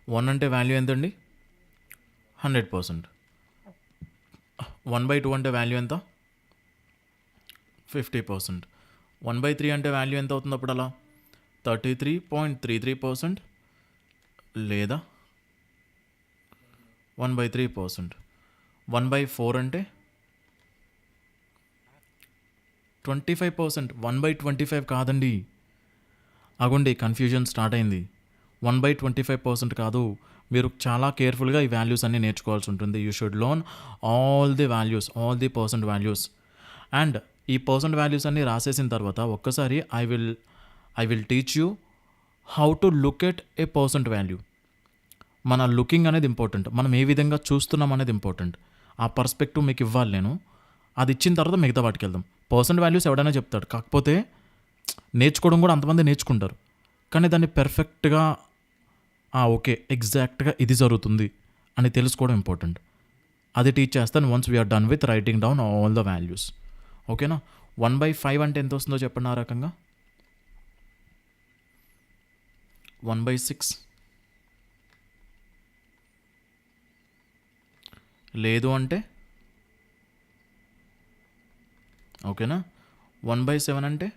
1 అంటే వాల్యూ ఎంతండి? 100%. 1/2 అంటే వాల్యూ ఎంత? 50%. 1/3 అంటే వాల్యూ ఎంత అవుతుంది అప్పుడు అలా? 33.33% లేదా 1/3%. 1/4 అంటే 25%. 1/25 కాదండి. అగోండి కన్ఫ్యూజన్ స్టార్ట్ అయింది. 1/25% కాదు. మీరు చాలా కేర్ఫుల్గా ఈ వాల్యూస్ అన్నీ నేర్చుకోవాల్సి ఉంటుంది. You should learn all the values, all the percent values. And ఈ పర్సెంట్ వాల్యూస్ అన్నీ రాసేసిన తర్వాత ఒక్కసారి I will teach you how to look at a percent value. మన లుకింగ్ అనేది ఇంపార్టెంట్. మనం ఏ విధంగా చూస్తున్నాం అనేది ఇంపార్టెంట్. ఆ పర్స్పెక్టివ్ మీకు ఇవ్వాలి నేను. అది ఇచ్చిన తర్వాత మిగతా వాటికి వెళ్దాం. పర్సెంట్ వాల్యూస్ ఎవడైనా చెప్తాడు, కాకపోతే నేర్చుకోవడం కూడా అంతమంది నేర్చుకుంటారు, కానీ దాన్ని పెర్ఫెక్ట్గా ఓకే ఎగ్జాక్ట్గా ఇది జరుగుతుంది అని తెలుసుకోవడం ఇంపార్టెంట్. అది టీచ్ చేస్తాను once we're done with writing down all the values. ఓకేనా? 1/5 అంటే ఎంత వస్తుందో చెప్పండి. ఆ రకంగా 1/6 లేదు అంటే ఓకేనా? 1/7 అంటే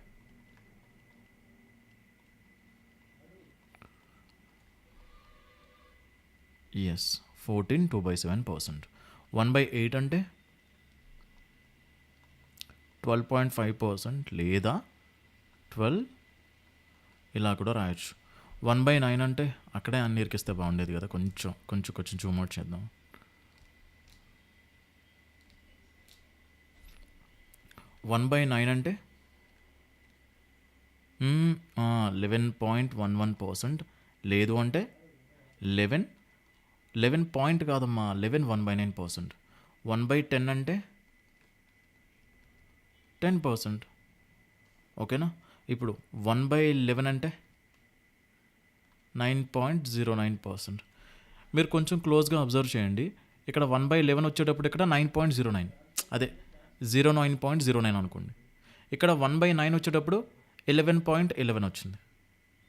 ఎస్ 14 2/7%. 1/8 అంటే 12.5% లేదా 12 ఇలా కూడా రాయొచ్చు. 1/9 అంటే అక్కడే అన్ని ఇరికిస్తే బాగుండేది కదా, కొంచెం జూమ్ అవుట్ చేద్దాం. 1/9 అంటే 11.11%. లేదు అంటే 11 పాయింట్ కాదమ్మా, 11 1/9%. 1/10 అంటే 10%. ఓకేనా? ఇప్పుడు 1/11 అంటే 9.09%. మీరు కొంచెం క్లోజ్గా అబ్జర్వ్ చేయండి. ఇక్కడ 1/11 వచ్చేటప్పుడు ఇక్కడ 9.09, అదే 09.09 అనుకోండి. ఇక్కడ 1/9 వచ్చేటప్పుడు 11.11 వచ్చింది.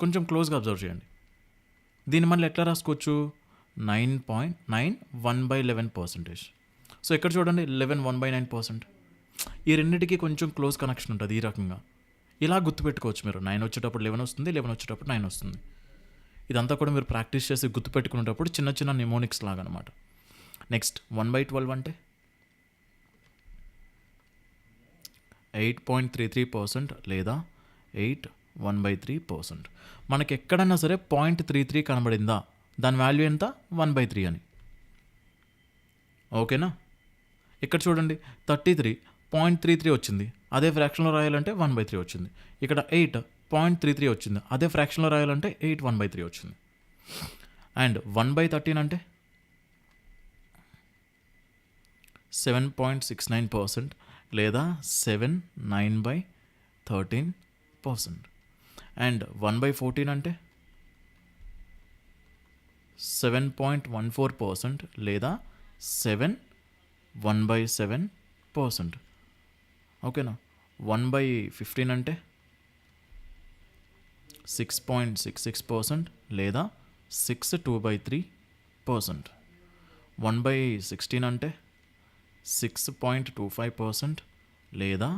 కొంచెం క్లోజ్గా అబ్జర్వ్ చేయండి. దీన్ని మళ్ళీ ఎట్లా రాసుకోవచ్చు? 9.9 1/11%. సో ఇక్కడ చూడండి 11 1/9%. ఈ రెండింటికి కొంచెం క్లోజ్ కనెక్షన్ ఉంటుంది. ఈ రకంగా ఇలా గుర్తుపెట్టుకోవచ్చు మీరు. 9 వచ్చేటప్పుడు 11 వస్తుంది, 11 వచ్చేటప్పుడు 9 వస్తుంది. ఇదంతా కూడా మీరు ప్రాక్టీస్ చేసి గుర్తుపెట్టుకునేటప్పుడు చిన్న చిన్న నిమోనిక్స్ లాగా అనమాట. నెక్స్ట్ 1/12 అంటే 8.33% లేదా 8 1/3%. మనకి ఎక్కడైనా సరే 0.33 కనబడిందా, దాని వాల్యూ ఎంత? 1/3 అని. ఓకేనా? ఇక్కడ చూడండి 33.33 వచ్చింది, అదే ఫ్రాక్షన్లో రాయాలంటే 1/3 వచ్చింది. ఇక్కడ 8.33 వచ్చింది, అదే ఫ్రాక్షన్లో రాయాలంటే 8 1/3 వచ్చింది. అండ్ 1/13 అంటే 7.69% లేదా 7 9/13%. అండ్ 1/14 అంటే 7.14% లేదా 7 1/7%. ఓకేనా? 1/15 అంటే 6.66% లేదా 6 2/3%. 1/16 అంటే 6.25% లేదా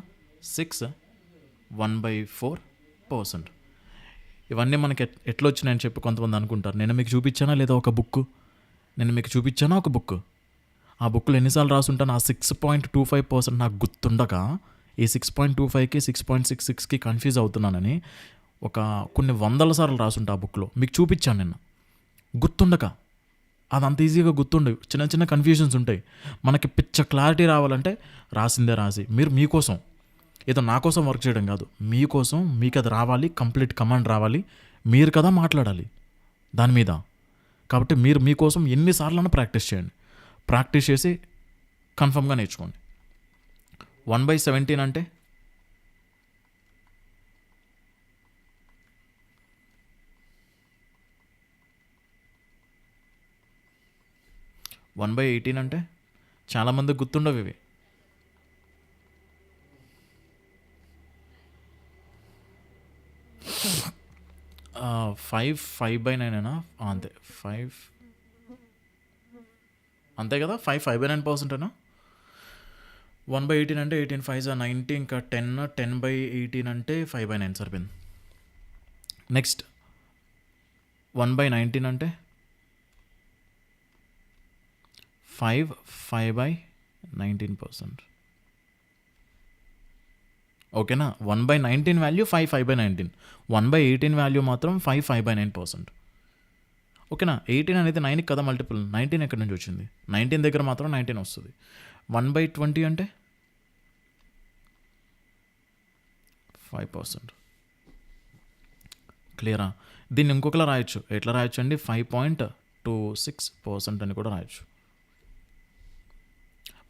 6 1/4%. ఇవన్నీ మనకి ఎట్లా వచ్చినాయని చెప్పి కొంతమంది అనుకుంటారు. నేను మీకు చూపించానా లేదా ఒక బుక్? ఒక బుక్. ఆ బుక్లో ఎన్నిసార్లు రాసుంటాను? ఆ 6.25% నాకు గుర్తుండగా ఈ 6.25కి 6.66కి కన్ఫ్యూజ్ అవుతున్నానని కొన్ని వందల సార్లు రాసుంటా ఆ బుక్లో. మీకు చూపించాను నిన్న. గుర్తుండక అది అంత ఈజీగా గుర్తుండవు. చిన్న చిన్న కన్ఫ్యూజన్స్ ఉంటాయి. మనకి పిచ్చ క్లారిటీ రావాలంటే రాసిందే రాసి మీకోసం, ఏదో నా కోసం వర్క్ చేయడం కాదు, మీకోసం, మీకు అది రావాలి, కంప్లీట్ కమాండ్ రావాలి, మీరు కదా మాట్లాడాలి దాని మీద. కాబట్టి మీరు మీకోసం ఎన్నిసార్లు ప్రాక్టీస్ చేయండి. ప్రాక్టీస్ చేసి కన్ఫర్మ్గా నేర్చుకోండి. 1/17 అంటే 1/18 అంటే చాలామంది గుర్తుండవు ఇవి. 1 5/9 అంతే 5 అంతే కదా 5/9% అనా 1/18 అంటే 18 5 90 ఇంకా 10/18 అంటే 5/9 సరిపోయింది. నెక్స్ట్ 1/19 అంటే 5/19%. ఓకేనా 1/19 వాల్యూ 5/19, 1/18 వాల్యూ మాత్రం 5/9%. ఓకేనా 18 అనేది 9కి కదా మల్టిపుల్, 19 ఎక్కడి నుంచి వచ్చింది, 19 దగ్గర మాత్రం 19 వస్తుంది. 1/20 అంటే 5%. క్లియరా? దీన్ని ఇంకొకలా రాయొచ్చు. ఎట్లా రాయొచ్చు అండి, 5.26% అని కూడా రాయొచ్చు.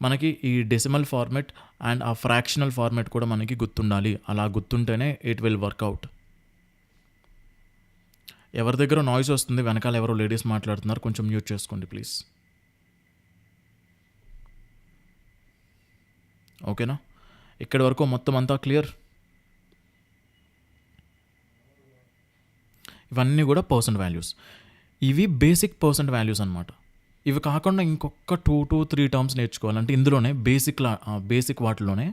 మనకి ఈ డెసిమల్ ఫార్మెట్ అండ్ ఆ ఫ్రాక్షనల్ ఫార్మెట్ కూడా మనకి గుర్తుండాలి. అలా గుర్తుంటేనే ఇట్ విల్ వర్కౌట్. ఎవరి దగ్గర నాయిస్ వస్తుంది, వెనకాల ఎవరో లేడీస్ మాట్లాడుతున్నారు, కొంచెం మ్యూట్ చేసుకోండి ప్లీజ్. ఓకేనా? ఇక్కడి వరకు మొత్తం అంతా క్లియర్. ఇవన్నీ కూడా పర్సెంట్ వాల్యూస్. ఇవి బేసిక్ పర్సెంట్ వాల్యూస్ అనమాట. ఇవి కాకుండా ఇంకొక 2 to 3 టర్మ్స్ నేర్చుకోవాలంటే ఇందులోనే బేసిక్ వాటిలోనే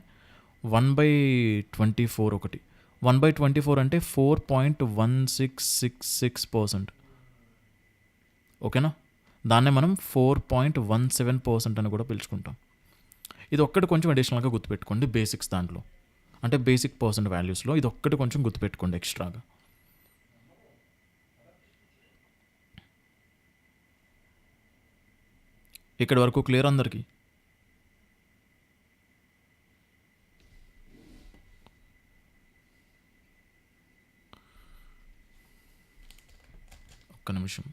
1/24 ఒకటి. 1/24 అంటే 4.1666%. ఓకేనా? దాన్నే మనం 4.17% అని కూడా పిలుచుకుంటాం. ఇది ఒక్కటి కొంచెం అడిషనల్గా గుర్తుపెట్టుకోండి బేసిక్స్ దాంట్లో, అంటే బేసిక్ పర్సెంట్ వాల్యూస్లో ఇది ఒక్కటి కొంచెం గుర్తుపెట్టుకోండి ఎక్స్ట్రాగా. ఇక్కడి వరకు క్లియర్ అందరికీ? ఒక్క నిమిషం.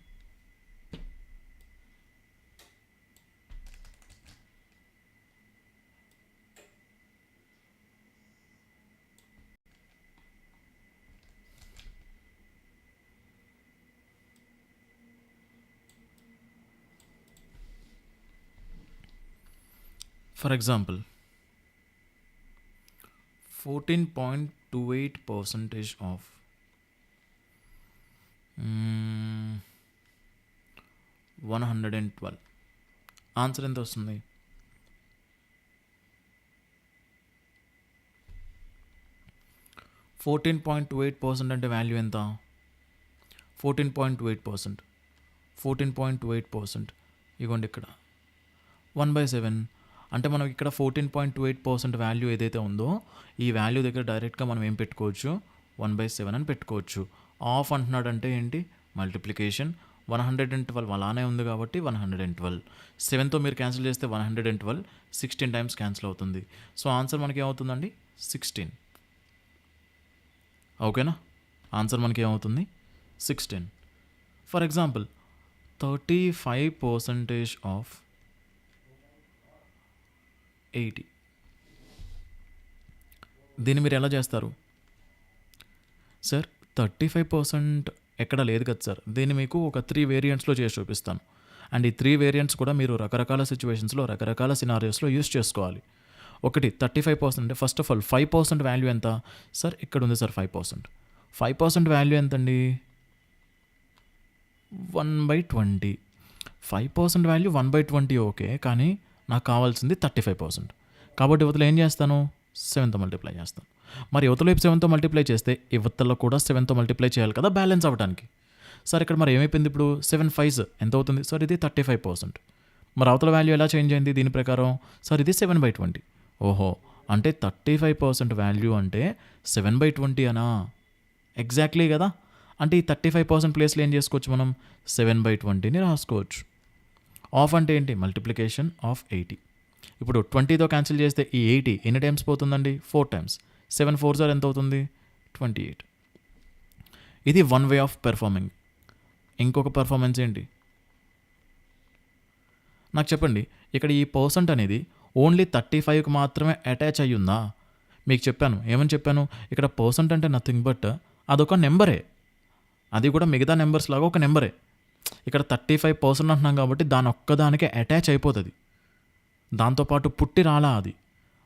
For example 14.28% of 112. ఆన్సర్ ఎంత వస్తుంది? 14.28% అంటే వాల్యూ ఎంత? 14.28%. 14.28% ఇగోండి ఇక్కడ 1/7. అంటే మనం ఇక్కడ 14.28% వాల్యూ ఏదైతే ఉందో ఈ వాల్యూ దగ్గర డైరెక్ట్గా మనం ఏం పెట్టుకోవచ్చు, 1/7 అని పెట్టుకోవచ్చు. ఆఫ్ అంటున్నాడు అంటే ఏంటి, మల్టిప్లికేషన్. 112 అలానే ఉంది కాబట్టి 112. 7తో మీరు క్యాన్సిల్ చేస్తే 112 16 టైమ్స్ క్యాన్సిల్ అవుతుంది. సో ఆన్సర్ మనకి ఏమవుతుందండి, 16. ఓకేనా? ఆన్సర్ మనకి ఏమవుతుంది, 16. For example 35% of 80. దీన్ని మీరు ఎలా చేస్తారు సార్? 35% ఎక్కడ లేదు కదా సార్. దీన్ని మీకు ఒక 3 వేరియంట్స్లో చేసి చూపిస్తాను. అండ్ ఈ 3 వేరియంట్స్ కూడా మీరు రకరకాల సిచ్యువేషన్స్లో రకరకాల సినారియోస్లో యూస్ చేసుకోవాలి. ఒకటి 35% అంటే ఫస్ట్ ఆఫ్ ఆల్ 5% వాల్యూ ఎంత సార్? ఇక్కడ ఉంది సార్ 5%. 5% వాల్యూ ఎంతండి, 1/20. 5% వాల్యూ 1/20 ఓకే, కానీ నాకు కావాల్సింది 35%. కాబట్టి యువతలో ఏం చేస్తాను, 7తో మల్టిప్లై చేస్తాను. మరి యువతలో 7తో మల్టిప్లై చేస్తే యువతలో కూడా 7తో మల్టిప్లై చేయాలి కదా బ్యాలెన్స్ అవ్వడానికి. సార్ ఇక్కడ మరి ఏమైపోయింది, ఇప్పుడు 7 5s ఎంత అవుతుంది సార్? ఇది 35%. మరి అవతల వాల్యూ ఎలా చేంజ్ అయింది దీని ప్రకారం? సార్ ఇది 7/20. ఓహో, అంటే 35% వాల్యూ అంటే 7/20 అనా? ఎగ్జాక్ట్లీ కదా. అంటే ఈ 35% ప్లేస్లో ఏం చేసుకోవచ్చు మనం, 7/20ని రాసుకోవచ్చు. ఆఫ్ అంటే ఏంటి, మల్టిప్లికేషన్ ఆఫ్ 80. ఇప్పుడు 20తో క్యాన్సిల్ చేస్తే ఈ 80 ఎన్ని టైమ్స్ పోతుందండి, 4 టైమ్స్. 7 4s ఎంత అవుతుంది, 28. ఇది వన్ వే ఆఫ్ పెర్ఫార్మింగ్. ఇంకొక పెర్ఫార్మెన్స్ ఏంటి నాకు చెప్పండి. ఇక్కడ ఈ పర్సెంట్ అనేది ఓన్లీ 35కి మాత్రమే అటాచ్ అయ్యి ఉందా? మీకు చెప్పాను, ఏమని చెప్పాను, ఇక్కడ పర్సెంట్ అంటే నథింగ్ బట్ అదొక నెంబరే, అది కూడా మిగతా నెంబర్స్ లాగా ఒక నెంబరే. ఇక్కడ 35% అంటున్నాం కాబట్టి దాని ఒక్కదానికే అటాచ్ అయిపోతుంది, దాంతోపాటు పుట్టి రాలా అది.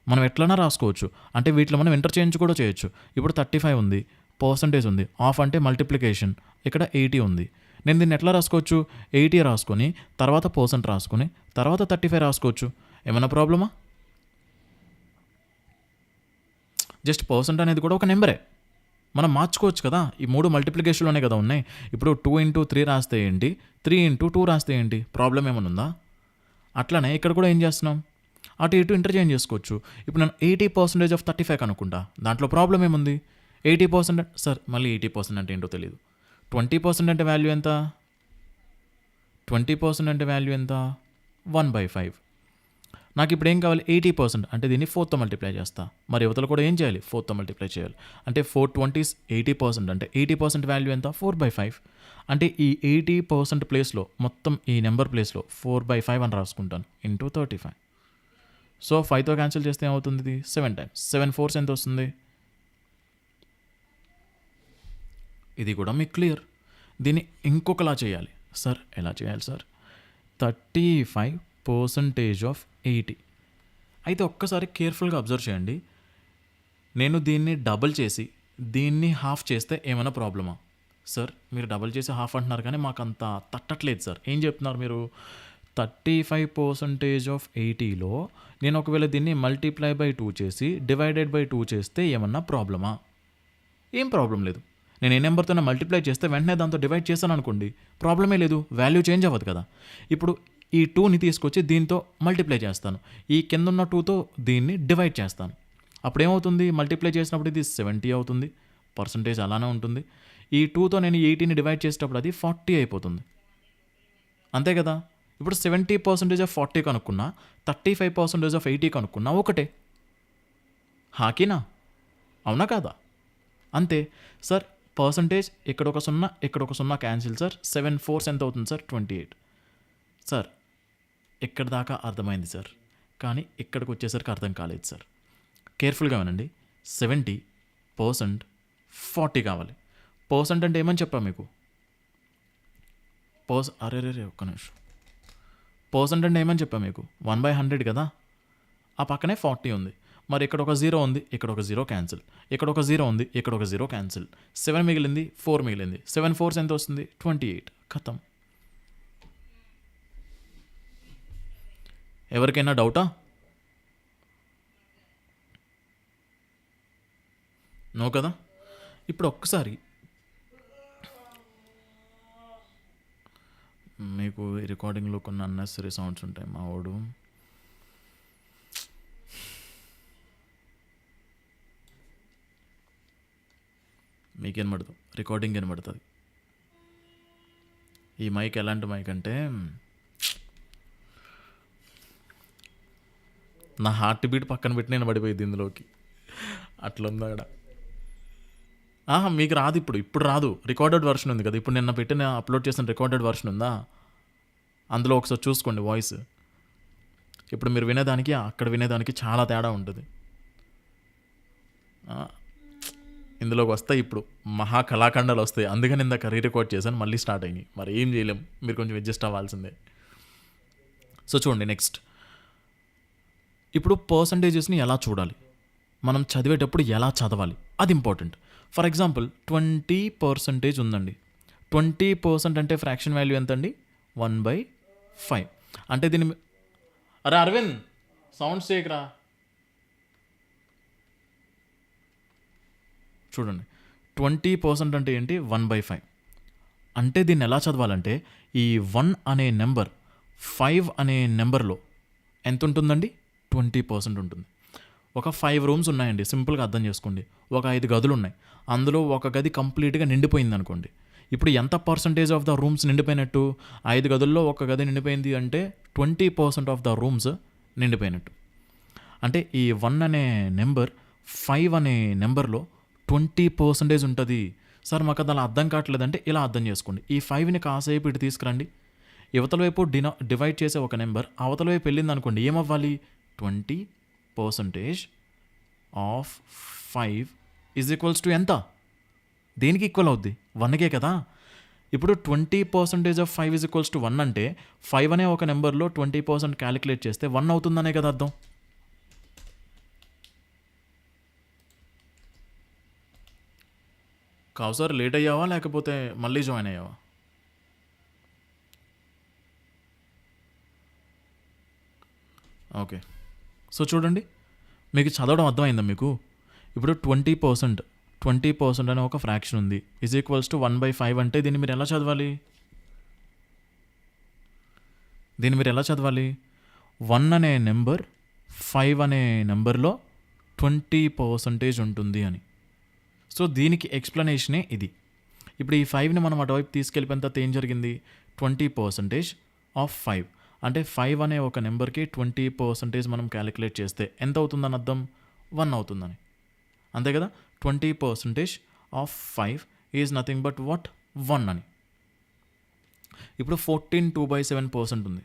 మనం ఎట్లన్నా రాసుకోవచ్చు, అంటే వీటిలో మనం ఇంటర్చేంజ్ కూడా చేయొచ్చు. ఇప్పుడు 35 ఉంది, పర్సంటేజ్ ఉంది, ఆఫ్ అంటే మల్టిప్లికేషన్, ఇక్కడ 80 ఉంది. నేను దీన్ని ఎట్లా రాసుకోవచ్చు, 80 రాసుకొని తర్వాత పర్సెంట్ రాసుకొని తర్వాత 35 రాసుకోవచ్చు. ఏమైనా ప్రాబ్లమా? జస్ట్ పర్సెంట్ అనేది కూడా ఒక నెంబరే, మనం మార్చుకోవచ్చు కదా. ఈ 3 మల్టిప్లికేషన్లోనే కదా ఉన్నాయి. ఇప్పుడు 2 ఇంటూ 3 రాస్తే ఏంటి, 3 ఇంటూ 2 రాస్తే ఏంటి, ప్రాబ్లం ఏమైనా ఉందా? అట్లనే ఇక్కడ కూడా ఏం చేస్తున్నాం, అటు ఇటు ఇంటర్చేంజ్ చేసుకోవచ్చు. ఇప్పుడు నేను 80% ఆఫ్ 35 అనుకుంటా, దాంట్లో ప్రాబ్లం ఏముంది? 80% సార్ మళ్ళీ 80% అంటే ఏంటో తెలియదు. 20% అంటే వాల్యూ ఎంత? 20% అంటే వాల్యూ ఎంత? 1/5. నాకు ఇప్పుడు ఏం కావాలి, 80% అంటే దీన్ని 4తో మల్టిప్లై చేస్తా. మరి యువతలు కూడా ఏం చేయాలి, 4తో మల్టిప్లై చేయాలి. అంటే 420 80%, అంటే 80% వాల్యూ ఎంత? 4/5. అంటే ఈ 80% ప్లేస్లో మొత్తం ఈ నెంబర్ ప్లేస్లో 4/5 అని రాసుకుంటాను, ఇంటూ 35. సో 5తో క్యాన్సిల్ చేస్తే ఏమవుతుంది, ఇది 7 times 7 4s ఎంత వస్తుంది? ఇది కూడా మీకు క్లియర్. దీన్ని ఇంకొకలా చేయాలి సార్. ఎలా చేయాలి సార్? 35% ఆఫ్ 80. అయితే ఒక్కసారి కేర్ఫుల్గా అబ్జర్వ్ చేయండి. నేను దీన్ని డబుల్ చేసి దీన్ని హాఫ్ చేస్తే ఏమైనా ప్రాబ్లమా? సార్ మీరు డబుల్ చేసి హాఫ్ అంటున్నారు కానీ మాకు అంత తట్టట్లేదు సార్. ఏం చెప్తున్నారు మీరు? 35% ఆఫ్ 80లో నేను ఒకవేళ దీన్ని మల్టిప్లై బై 2 చేసి డివైడెడ్ బై 2 చేస్తే ఏమన్నా ప్రాబ్లమా? ఏం ప్రాబ్లం లేదు. నేను ఏ నెంబర్తోనే మల్టిప్లై చేస్తే వెంటనే దాంతో డివైడ్ చేశాను అనుకోండి, ప్రాబ్లమే లేదు, వాల్యూ చేంజ్ అవ్వదు కదా. ఇప్పుడు ఈ 2ని తీసుకొచ్చి దీంతో మల్టిప్లై చేస్తాను, ఈ కింద ఉన్న 2తో దీన్ని డివైడ్ చేస్తాను. అప్పుడు ఏమవుతుంది, మల్టిప్లై చేసినప్పుడు ఇది 70 అవుతుంది, పర్సంటేజ్ అలానే ఉంటుంది. ఈ 2తో నేను 80ని డివైడ్ చేసేటప్పుడు అది 40 అయిపోతుంది, అంతే కదా. ఇప్పుడు 70% ఆఫ్ 40 కనుక్కున్నా, 35% ఆఫ్ 80 కనుక్కున్నా ఒకటే. హాకీనా? అవునా కాదా? అంతే సార్. పర్సంటేజ్ ఇక్కడ ఒక 0 ఇక్కడ ఒక 0 క్యాన్సిల్ సార్. 7 4s ఎంత అవుతుంది సార్? 28. సార్ ఇక్కడ దాకా అర్థమైంది సార్, కానీ ఇక్కడికి వచ్చేసరికి అర్థం కాలేదు సార్. కేర్ఫుల్గా వినండి. 70% 40 కావాలి. పర్సెంట్ అంటే ఏమని చెప్పా మీకు? అరే ఒక్క నిమిషం. పర్సెంట్ అంటే ఏమని చెప్పా మీకు? 1/100 కదా. ఆ పక్కనే 40 ఉంది. మరి ఇక్కడ ఒక 0 ఉంది, ఇక్కడ ఒక 0 క్యాన్సిల్, ఇక్కడ ఒక 0 ఉంది, ఇక్కడ ఒక 0 క్యాన్సిల్. 7 మిగిలింది, 4 మిగిలింది. 7 4s ఎంత వస్తుంది? 28. ఖతం. ఎవరికైనా డౌటా? నో కదా. ఇప్పుడు ఒక్కసారి మీకు ఈ రికార్డింగ్లో కొన్ని అన్నెసరీ సౌండ్స్ ఉంటాయి. మా వాడు మీకేం పడదు, రికార్డింగ్ ఏం పడుతుంది. ఈ మైక్ ఎలాంటి మైక్ అంటే నా హార్ట్ బీట్ పక్కన పెట్టి నేను పడిపోయింది ఇందులోకి, అట్లుంది అక్కడ. మీకు రాదు, ఇప్పుడు రాదు. రికార్డెడ్ వర్షన్ ఉంది కదా, ఇప్పుడు నిన్న పెట్టిన అప్లోడ్ చేసిన రికార్డెడ్ వర్షన్ ఉందా, అందులో ఒకసారి చూసుకోండి వాయిస్. ఇప్పుడు మీరు వినేదానికి అక్కడ వినేదానికి చాలా తేడా ఉంటుంది. ఇందులోకి వస్తాయి ఇప్పుడు మహా కళాఖండాలు వస్తాయి. అందుకని ఇందాక రికార్డ్ చేశాను, మళ్ళీ స్టార్ట్ అయినాయి. మరి ఏం చేయలేం, మీరు కొంచెం అడ్జస్ట్ అవ్వాల్సిందే. సో చూడండి నెక్స్ట్. ఇప్పుడు పర్సంటేజెస్ని ఎలా చూడాలి, మనం చదివేటప్పుడు ఎలా చదవాలి, అది ఇంపార్టెంట్. ఫర్ ఎగ్జాంపుల్ 20% ఉందండి. 20% అంటే ఫ్రాక్షన్ వాల్యూ ఎంత అండి? 1/5. అంటే దీన్ని అరే అరవింద్ సౌండ్ చేయకరా. చూడండి 20% అంటే ఏంటి? 1/5. అంటే దీన్ని ఎలా చదవాలంటే ఈ 1 అనే నెంబర్ 5 అనే నెంబర్లో ఎంత ఉంటుందండి? 20% ఉంటుంది. ఒక 5 రూమ్స్ ఉన్నాయండి, సింపుల్గా అర్థం చేసుకోండి. ఒక 5 గదులు ఉన్నాయి, అందులో ఒక గది కంప్లీట్గా నిండిపోయింది అనుకోండి. ఇప్పుడు ఎంత పర్సంటేజ్ ఆఫ్ ద రూమ్స్ నిండిపోయినట్టు? 5 గదుల్లో ఒక గది నిండిపోయింది అంటే 20% ఆఫ్ ద రూమ్స్ నిండిపోయినట్టు. అంటే ఈ 1 అనే నెంబర్ 5 అనే నెంబర్లో 20% ఉంటుంది. సార్ మాకు అది అలా అర్థం కావట్లేదంటే ఇలా అర్థం చేసుకోండి. ఈ 5ని కాసేపు ఇటు తీసుకురండి. యువతల వైపు డివైడ్ చేసే ఒక నెంబర్ అవతల వైపు వెళ్ళింది అనుకోండి, ఏమవ్వాలి? 20% ఆఫ్ 5 ఈజ్ ఈక్వల్స్ టు ఎంత? దేనికి ఈక్వల్ అవుద్ది? 1కే కదా. ఇప్పుడు 20% ఆఫ్ 5 ఈజ్ ఈక్వల్స్ టు 1 అంటే 5 అనే ఒక నెంబర్లో 20% క్యాలిక్యులేట్ చేస్తే 1 అవుతుందనే కదా అర్థం. కౌసర్ లేట్ అయ్యావా లేకపోతే మళ్ళీ జాయిన్ అయ్యావా? ఓకే. సో చూడండి, మీకు చదవడం అర్థమైందా మీకు? ఇప్పుడు 20% అనే ఒక ఫ్రాక్షన్ ఉంది, ఈజ్ ఈక్వల్స్ టు 1/5 అంటే దీన్ని మీరు ఎలా చదవాలి? 1 అనే నెంబర్ 5 అనే నెంబర్లో 20% ఉంటుంది అని. సో దీనికి ఎక్స్ప్లెనేషనే ఇది. ఇప్పుడు ఈ 5ని మనం అటువైపు తీసుకెళ్ళిపోయిన తర్వాత ఏం జరిగింది? 20% ఆఫ్ 5 అంటే 5 అనే ఒక నెంబర్కి 20% మనం క్యాలిక్యులేట్ చేస్తే ఎంత అవుతుందని అర్థం? 1 అవుతుందని, అంతే కదా? 20% of 5 is nothing but what? 1 అని. ఇప్పుడు 14 2/7% ఉంది.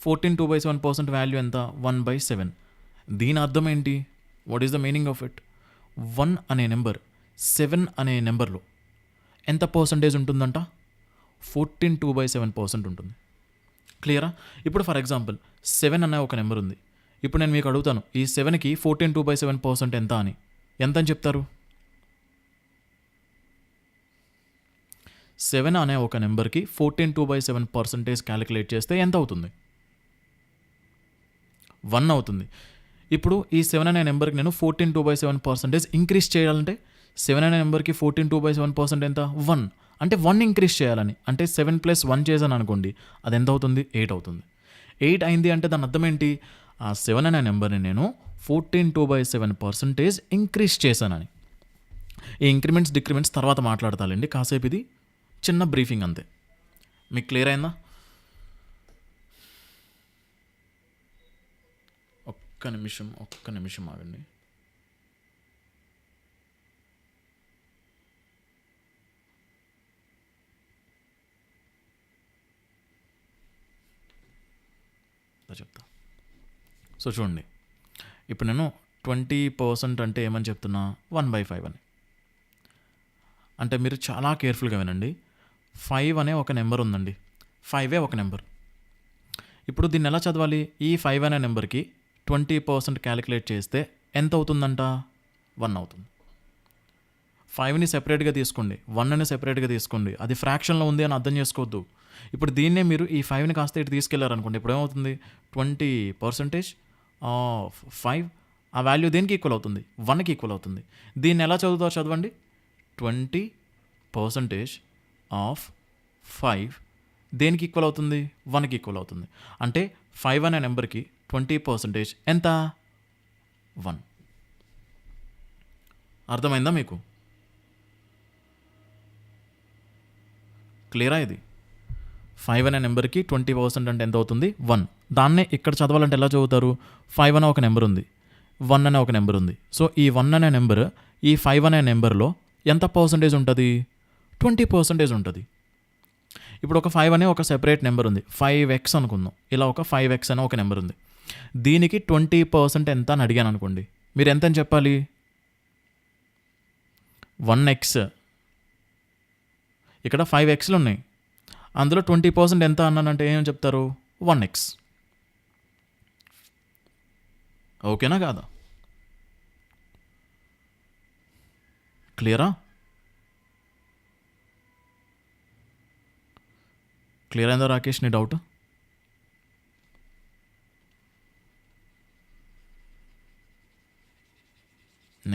14 2/7% వాల్యూ ఎంత? 1/7. దీని అర్థం ఏంటి? What is the meaning of it? 1 అనే నెంబర్ 7 అనే నెంబర్లో ఎంత పర్సంటేజ్ ఉంటుందంట? 14 2/7% ఉంటుంది. క్లియరా? ఇప్పుడు ఫర్ ఎగ్జాంపుల్ 7 అనే ఒక నెంబర్ ఉంది. ఇప్పుడు నేను మీకు అడుగుతాను, ఈ 7కి 14 2/7% ఎంత అని. ఎంత అని చెప్తారు? 7 అనే ఒక నెంబర్కి 14 2/7% క్యాలిక్యులేట్ చేస్తే ఎంత అవుతుంది? 1 అవుతుంది. ఇప్పుడు ఈ 7 అనే నెంబర్కి నేను 14 2/7% ఇంక్రీజ్ చేయాలంటే 7 అనే నెంబర్కి 14 2/7% ఎంత? 1. అంటే 1 ఇంక్రీజ్ చేయాలని, అంటే 7 + 1 చేశాను అనుకోండి, అది ఎంత అవుతుంది? 8 అవుతుంది. 8 అయింది అంటే దాని అర్థం ఏంటి? ఆ 7 అనే నెంబర్ని నేను 14 2/7% ఇంక్రీజ్ చేశానని. ఈ ఇంక్రిమెంట్స్ డిక్రిమెంట్స్ తర్వాత మాట్లాడతానండి, కాసేపు ఇది చిన్న బ్రీఫింగ్ అంతే. మీకు క్లియర్ అయిందా? ఒక్క నిమిషం ఆగండి. చెప్తా. సో చూడండి, ఇప్పుడు నేను 20% అంటే ఏమని చెప్తున్నా? 1/5 అని. అంటే మీరు చాలా కేర్ఫుల్గా వినండి. 5 అనే ఒక నెంబర్ ఉందండి, 5 ఒక నెంబర్. ఇప్పుడు దీన్ని ఎలా చదవాలి? ఈ 5 అనే నెంబర్కి 20% క్యాలిక్యులేట్ చేస్తే ఎంత అవుతుందంట? 1 అవుతుంది. 5ని సెపరేట్గా తీసుకోండి, 1ని సెపరేట్గా తీసుకోండి. అది ఫ్రాక్షన్లో ఉంది అని అర్థం చేసుకోవద్దు. ఇప్పుడు దీన్నే మీరు ఈ 5ని కాస్త ఇటు తీసుకెళ్లారనుకోండి, ఇప్పుడు ఏమవుతుంది? 20% ఆఫ్ 5 ఆ వాల్యూ దేనికి ఈక్వల్ అవుతుంది? 1కి ఈక్వల్ అవుతుంది. దీన్ని ఎలా చదువుతారో చదవండి. 20% ఆఫ్ 5 దేనికి ఈక్వల్ అవుతుంది? 1కి ఈక్వల్ అవుతుంది. అంటే 5 అనే నెంబర్కి 20% ఎంత? 1. అర్థమైందా మీకు? క్లియరా? ఇది 5 అనే నెంబర్కి 20% అంటే ఎంత అవుతుంది? 1. దాన్నే ఇక్కడ చదవాలంటే ఎలా చదువుతారు? 5 అనే ఒక నెంబర్ ఉంది, 1 అనే ఒక నెంబర్ ఉంది. సో ఈ 1 అనే నెంబర్ ఈ 5 అనే నెంబర్లో ఎంత పర్సంటేజ్ ఉంటుంది? 20% ఉంటుంది. ఇప్పుడు ఒక 5 అనే ఒక సెపరేట్ నెంబర్ ఉంది, 5x అనుకుందాం. ఇలా ఒక 5x అనే ఒక నెంబర్ ఉంది, దీనికి 20% ఎంత అని అడిగాను అనుకోండి, మీరు ఎంత అని చెప్పాలి? 1x. ఇక్కడ 5xలు ఉన్నాయి, అందులో 20% ఎంత అన్నానంటే ఏమని చెప్తారు? 1x. ఓకేనా కాదా? క్లియరా? క్లియర్ అయిందా రాకేష్ నీ డౌట్?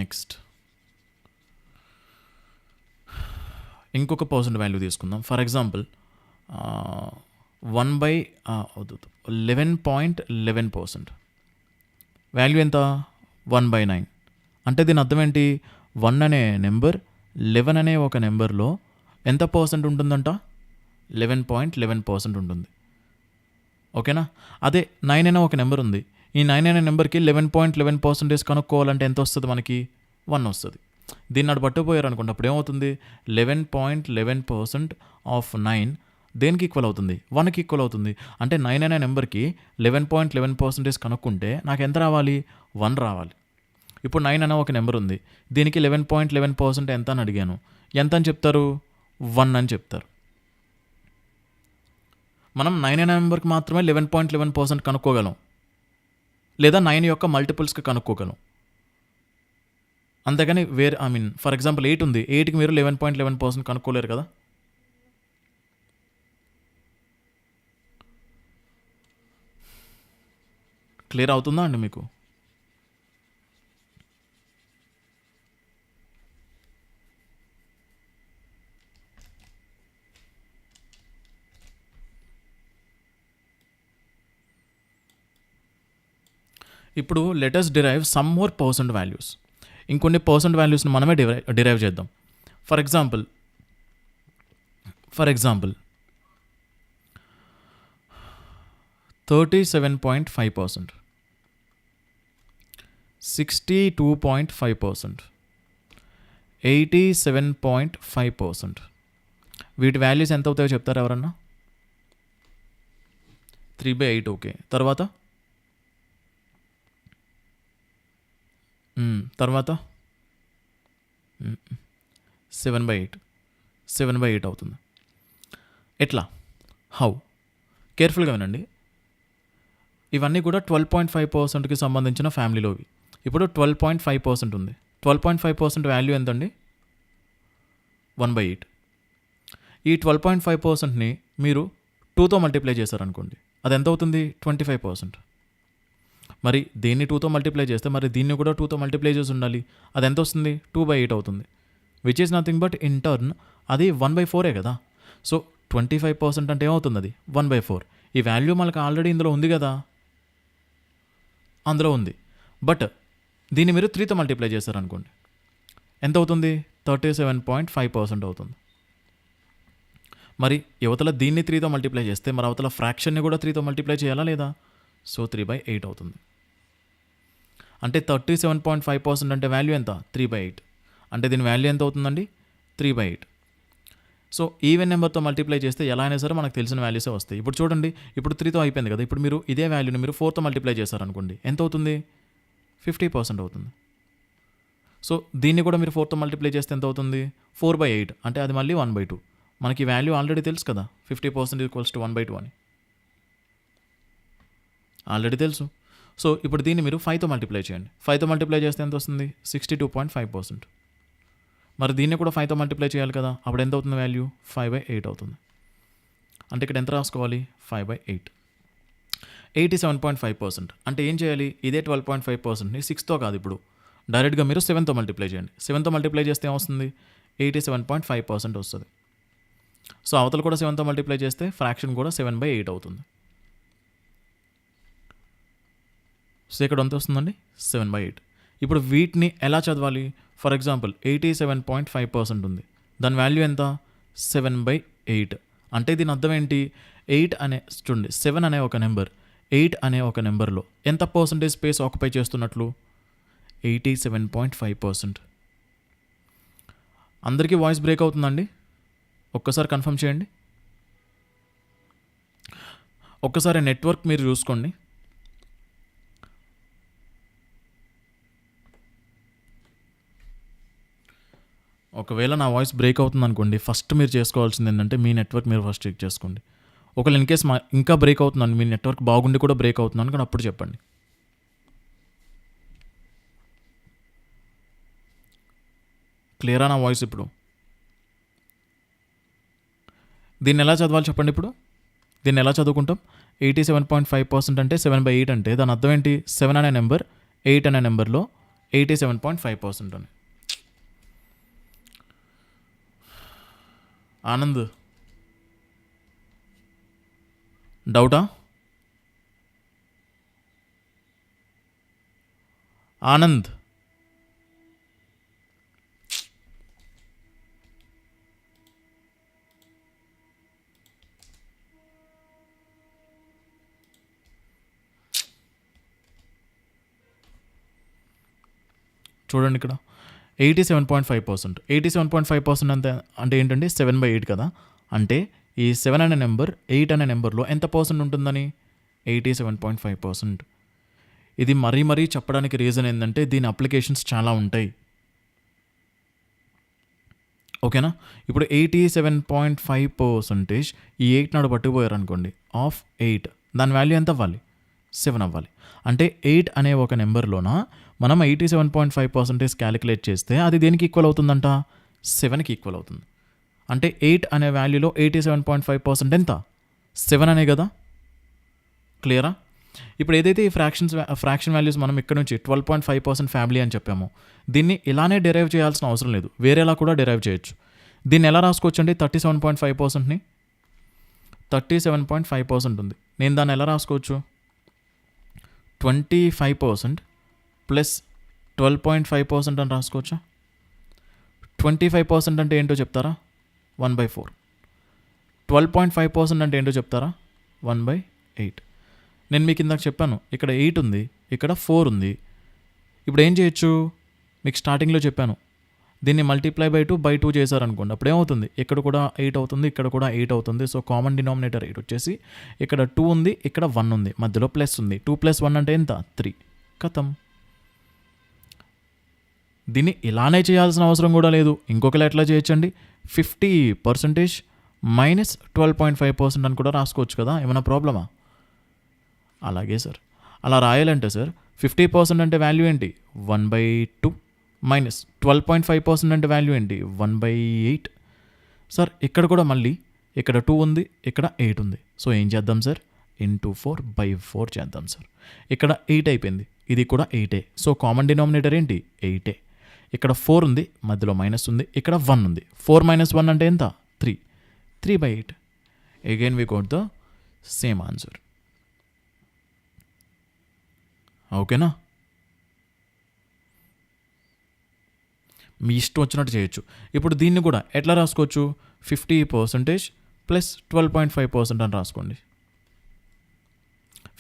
నెక్స్ట్ ఇంకొక పర్సెంట్ వాల్యూ తీసుకుందాం. For example 11.11%. వాల్యూ ఎంత? 1/9. అంటే దీని అర్థం ఏంటి? 1 అనే నెంబర్ 11 అనే ఒక నెంబర్లో ఎంత పర్సెంట్ ఉంటుందంట? 11.11% ఉంటుంది. ఓకేనా? అదే 9 అనే ఒక నెంబర్ ఉంది, ఈ 9 అనే నెంబర్కి 11.11% కనుక్కోవాలంటే ఎంత వస్తుంది మనకి? 1 వస్తుంది. దీన్ని అటు పట్టుకుపోయారు అనుకోండి, అప్పుడు ఏమవుతుంది? 11.11% ఆఫ్ 9 దేనికి ఈక్వల్ అవుతుంది? 1కి ఈక్వల్ అవుతుంది. అంటే 9 అనే నెంబర్కి 11.11% కనుక్కుంటే నాకు ఎంత రావాలి? 1 రావాలి. ఇప్పుడు 9 అనే ఒక నెంబర్ ఉంది, దీనికి 11.11% ఎంత అని అడిగాను, ఎంత అని చెప్తారు? 1 అని చెప్తారు. మనం 9 అనే నెంబర్కి మాత్రమే 11.11% కనుక్కోగలం, లేదా 9 యొక్క మల్టిపుల్స్కి కనుక్కోగలం. అంతేగాని వేరే ఫర్ ఎగ్జాంపుల్ 8 ఉంది, 8కి మీరు 11.11% కనుక్కోలేరు కదా. క్లియర్ అవుతుందా అండి మీకు? ఇప్పుడు let us derive some more percent values. ఇంకొన్ని పర్సెంట్ వాల్యూస్ని మనమే డిరైవ్ చేద్దాం. For example 37.5%, 62.5%, 87.5%. వీటి వాల్యూస్ ఎంత అవుతాయో చెప్తారా ఎవరన్నా? 3/8. ఓకే, తర్వాత 7/8 అవుతుంది. ఎట్లా? హౌ? కేర్ఫుల్గా వినండి. ఇవన్నీ కూడా 12.5%కి సంబంధించిన ఫ్యామిలీలోవి. ఇప్పుడు 12.5% ఉంది. 12.5% వాల్యూ ఎంతండి? 1/8. ఈ 12.5%ని మీరు 2తో మల్టిప్లై చేశారనుకోండి, అది ఎంత అవుతుంది? 25%. మరి దీన్ని 2తో మల్టిప్లై చేస్తే మరి దీన్ని కూడా 2తో మల్టిప్లై చేసి ఉండాలి. అది ఎంత వస్తుంది? 2/8 అవుతుంది. Which is nothing but in turn అది 1/4 కదా. సో 25% అంటే ఏమవుతుంది? అది 1/4. ఈ వాల్యూ మనకు ఆల్రెడీ ఇందులో ఉంది కదా, అందులో ఉంది. బట్ దీన్ని మీరు 3తో మల్టిప్లై చేశారనుకోండి, ఎంత అవుతుంది? 37.5% అవుతుంది. మరి యువతల దీన్ని 3తో మల్టిప్లై చేస్తే మరి అవతల ఫ్రాక్షన్ని కూడా 3తో మల్టిప్లై చేయాలా లేదా? సో 3/8 అవుతుంది. అంటే 37.5% అంటే వాల్యూ ఎంత? 3/8. అంటే దీని వాల్యూ ఎంత అవుతుందండి? 3/8. సో ఈవెన్ నెంబర్తో మల్టిప్లై చేస్తే ఎలా అయినా సరే మనకు తెలిసిన వాల్యూసే వస్తాయి. ఇప్పుడు చూడండి, ఇప్పుడు 3తో అయిపోయింది కదా. ఇప్పుడు మీరు ఇదే వాల్యూని మీరు 4తో మల్టిప్లై చేశారనుకోండి, ఎంత అవుతుంది? 50% అవుతుంది. సో దీన్ని కూడా మీరు 4తో మల్టిప్లై చేస్తే ఎంత అవుతుంది? 4/8. అంటే అది మళ్ళీ 1/2. మనకి వాల్యూ ఆల్రెడీ తెలుసు కదా, 50% = 1/2 అని ఆల్రెడీ తెలుసు. సో ఇప్పుడు దీన్ని మీరు 5తో మల్టిప్లై చేయండి. 5తో మల్టిప్లై చేస్తే ఎంత వస్తుంది? 62.5%. మరి దీన్ని కూడా 5తో మల్టిప్లై చేయాలి కదా, అప్పుడు ఎంత అవుతుంది వాల్యూ? 5/8 అవుతుంది. అంటే ఇక్కడ ఎంత రాసుకోవాలి? 5/8. 87.5%. అంటే ఏం చేయాలి? ఇదే 12.5%ని 6తో కాదు, ఇప్పుడు డైరెక్ట్గా మీరు 7తో మల్టిప్లై చేయండి. 7తో మల్టిప్లై చేస్తే ఏమొస్తుంది? 87.5% వస్తుంది. సో అవతల కూడా 7తో మల్టిప్లై చేస్తే ఫ్రాక్షన్ కూడా 7/8 అవుతుంది. సో ఇక్కడ ఎంత వస్తుందండి? 7/8. ఇప్పుడు వీటిని ఎలా చదవాలి? ఫర్ ఎగ్జాంపుల్ 87.5% ఉంది, దాని వాల్యూ ఎంత? 7/8. అంటే దీని అర్థం ఏంటి? 8 అనే చూడండి, 7 అనే ఒక నెంబర్ 8 అనే ఒక నెంబర్లో ఎంత పర్సంటేజ్ స్పేస్ ఆక్యుపై చేస్తున్నట్లు? 87.5%. అందరికీ వాయిస్ బ్రేక్ అవుతుందండి? ఒక్కసారి కన్ఫర్మ్ చేయండి. ఒక్కసారి నెట్వర్క్ మీరు చూసుకోండి. ఒకవేళ నా వాయిస్ బ్రేక్ అవుతుంది అనుకోండి, ఫస్ట్ మీరు చేసుకోవాల్సింది ఏంటంటే మీ నెట్వర్క్ మీరు ఫస్ట్ చెక్ చేసుకోండి. ఒకవేళ ఇన్ కేస్ ఇంకా బ్రేక్ అవుతుందని, మీ నెట్వర్క్ బాగుండి కూడా బ్రేక్ అవుతుందని కానీ అప్పుడు చెప్పండి. క్లియరా నా వాయిస్? ఇప్పుడు దీన్ని ఎలా చదవాలి చెప్పండి. ఇప్పుడు దీన్ని ఎలా చదువుకుంటాం? 87.5% అంటే 7/8 అంటే దాని అర్థం ఏంటి? 7 అనే నెంబర్ 8 అనే నెంబర్లో 87.5% అని. ఆనంద్, డౌటా? ఆనంద్, చూడండి ఇక్కడ 87.5%. 87.5% అంటే ఏంటంటే 7/8 కదా. అంటే ఈ 7 అనే నెంబర్ 8 అనే నెంబర్లో ఎంత పర్సెంట్ ఉంటుందని? 87.5%. ఇది మరీ చెప్పడానికి రీజన్ ఏంటంటే దీని అప్లికేషన్స్ చాలా ఉంటాయి. ఓకేనా? ఇప్పుడు 87.5% ఈ 8 నాడు పట్టుకుపోయారు అనుకోండి, ఆఫ్ 8 దాని వాల్యూ ఎంత అవ్వాలి? 7 అవ్వాలి. అంటే 8 అనే ఒక నెంబర్లోన మనం 87.5% క్యాలిక్యులేట్ చేస్తే అది దేనికి ఈక్వల్ అవుతుందంట? 7కి ఈక్వల్ అవుతుంది. అంటే 8 అనే వాల్యూలో 87.5% ఎంత? 7 అనే కదా. క్లియరా? ఇప్పుడు ఏదైతే ఈ ఫ్రాక్షన్ వాల్యూస్ మనం ఇక్కడ నుంచి 12.5% ఫ్యామిలీ అని చెప్పామో దీన్ని ఇలానే డెరైవ్ చేయాల్సిన అవసరం లేదు, వేరేలా కూడా డెరైవ్ చేయొచ్చు. దీన్ని ఎలా రాసుకోవచ్చు అండి? 37.5%ని 37.5% ఉంది. నేను దాన్ని ఎలా రాసుకోవచ్చు? 25% ప్లస్ 12.5% అని రాసుకోవచ్చా? 25% అంటే ఏంటో చెప్తారా? 1/4. 12.5% అంటే ఏంటో చెప్తారా? 1/8. నేను మీకు ఇందాక చెప్పాను, ఇక్కడ 8 ఉంది, ఇక్కడ 4 ఉంది. ఇప్పుడు ఏం చేయొచ్చు? మీకు స్టార్టింగ్లో చెప్పాను, దీన్ని మల్టిప్లై బై 2 చేశారనుకోండి, అప్పుడు ఏమవుతుంది? ఇక్కడ కూడా 8 అవుతుంది, ఇక్కడ కూడా 8 అవుతుంది. సో కామన్ డినామినేటర్ 8 వచ్చేసి ఇక్కడ 2 ఉంది, ఇక్కడ 1 ఉంది, మధ్యలో ప్లస్ ఉంది. 2 + 1 అంటే ఎంత? 3. కథం. దీన్ని ఇలానే చేయాల్సిన అవసరం కూడా లేదు. ఇంకొకలా ఎట్లా చేయొచ్చండి? 50% మైనస్ 12.5% అని కూడా రాసుకోవచ్చు కదా. ఏమైనా ప్రాబ్లమా? అలాగే సార్, అలా రాయాలంటే సార్ 50% అంటే వాల్యూ ఏంటి? 1/2 మైనస్ 12.5% అంటే వాల్యూ ఏంటి? 1/8. సార్ ఇక్కడ కూడా మళ్ళీ ఇక్కడ 2 ఉంది, ఇక్కడ 8 ఉంది. సో ఏం చేద్దాం సార్? ఇంటూ 4/4 చేద్దాం సార్. ఇక్కడ 8 అయిపోయింది, ఇది కూడా 8. సో కామన్ డినామినేటర్ ఏంటి? 8. ఇక్కడ 4 ఉంది, మధ్యలో మైనస్ ఉంది, ఇక్కడ 1 ఉంది. 4 - 1 అంటే ఎంత? 3. 3/8. Again we got the same answer. ఓకేనా? మీ ఇష్టం వచ్చినట్టు చేయొచ్చు. ఇప్పుడు దీన్ని కూడా ఎట్లా రాసుకోవచ్చు? 50% ప్లస్ 12.5% అని రాసుకోండి.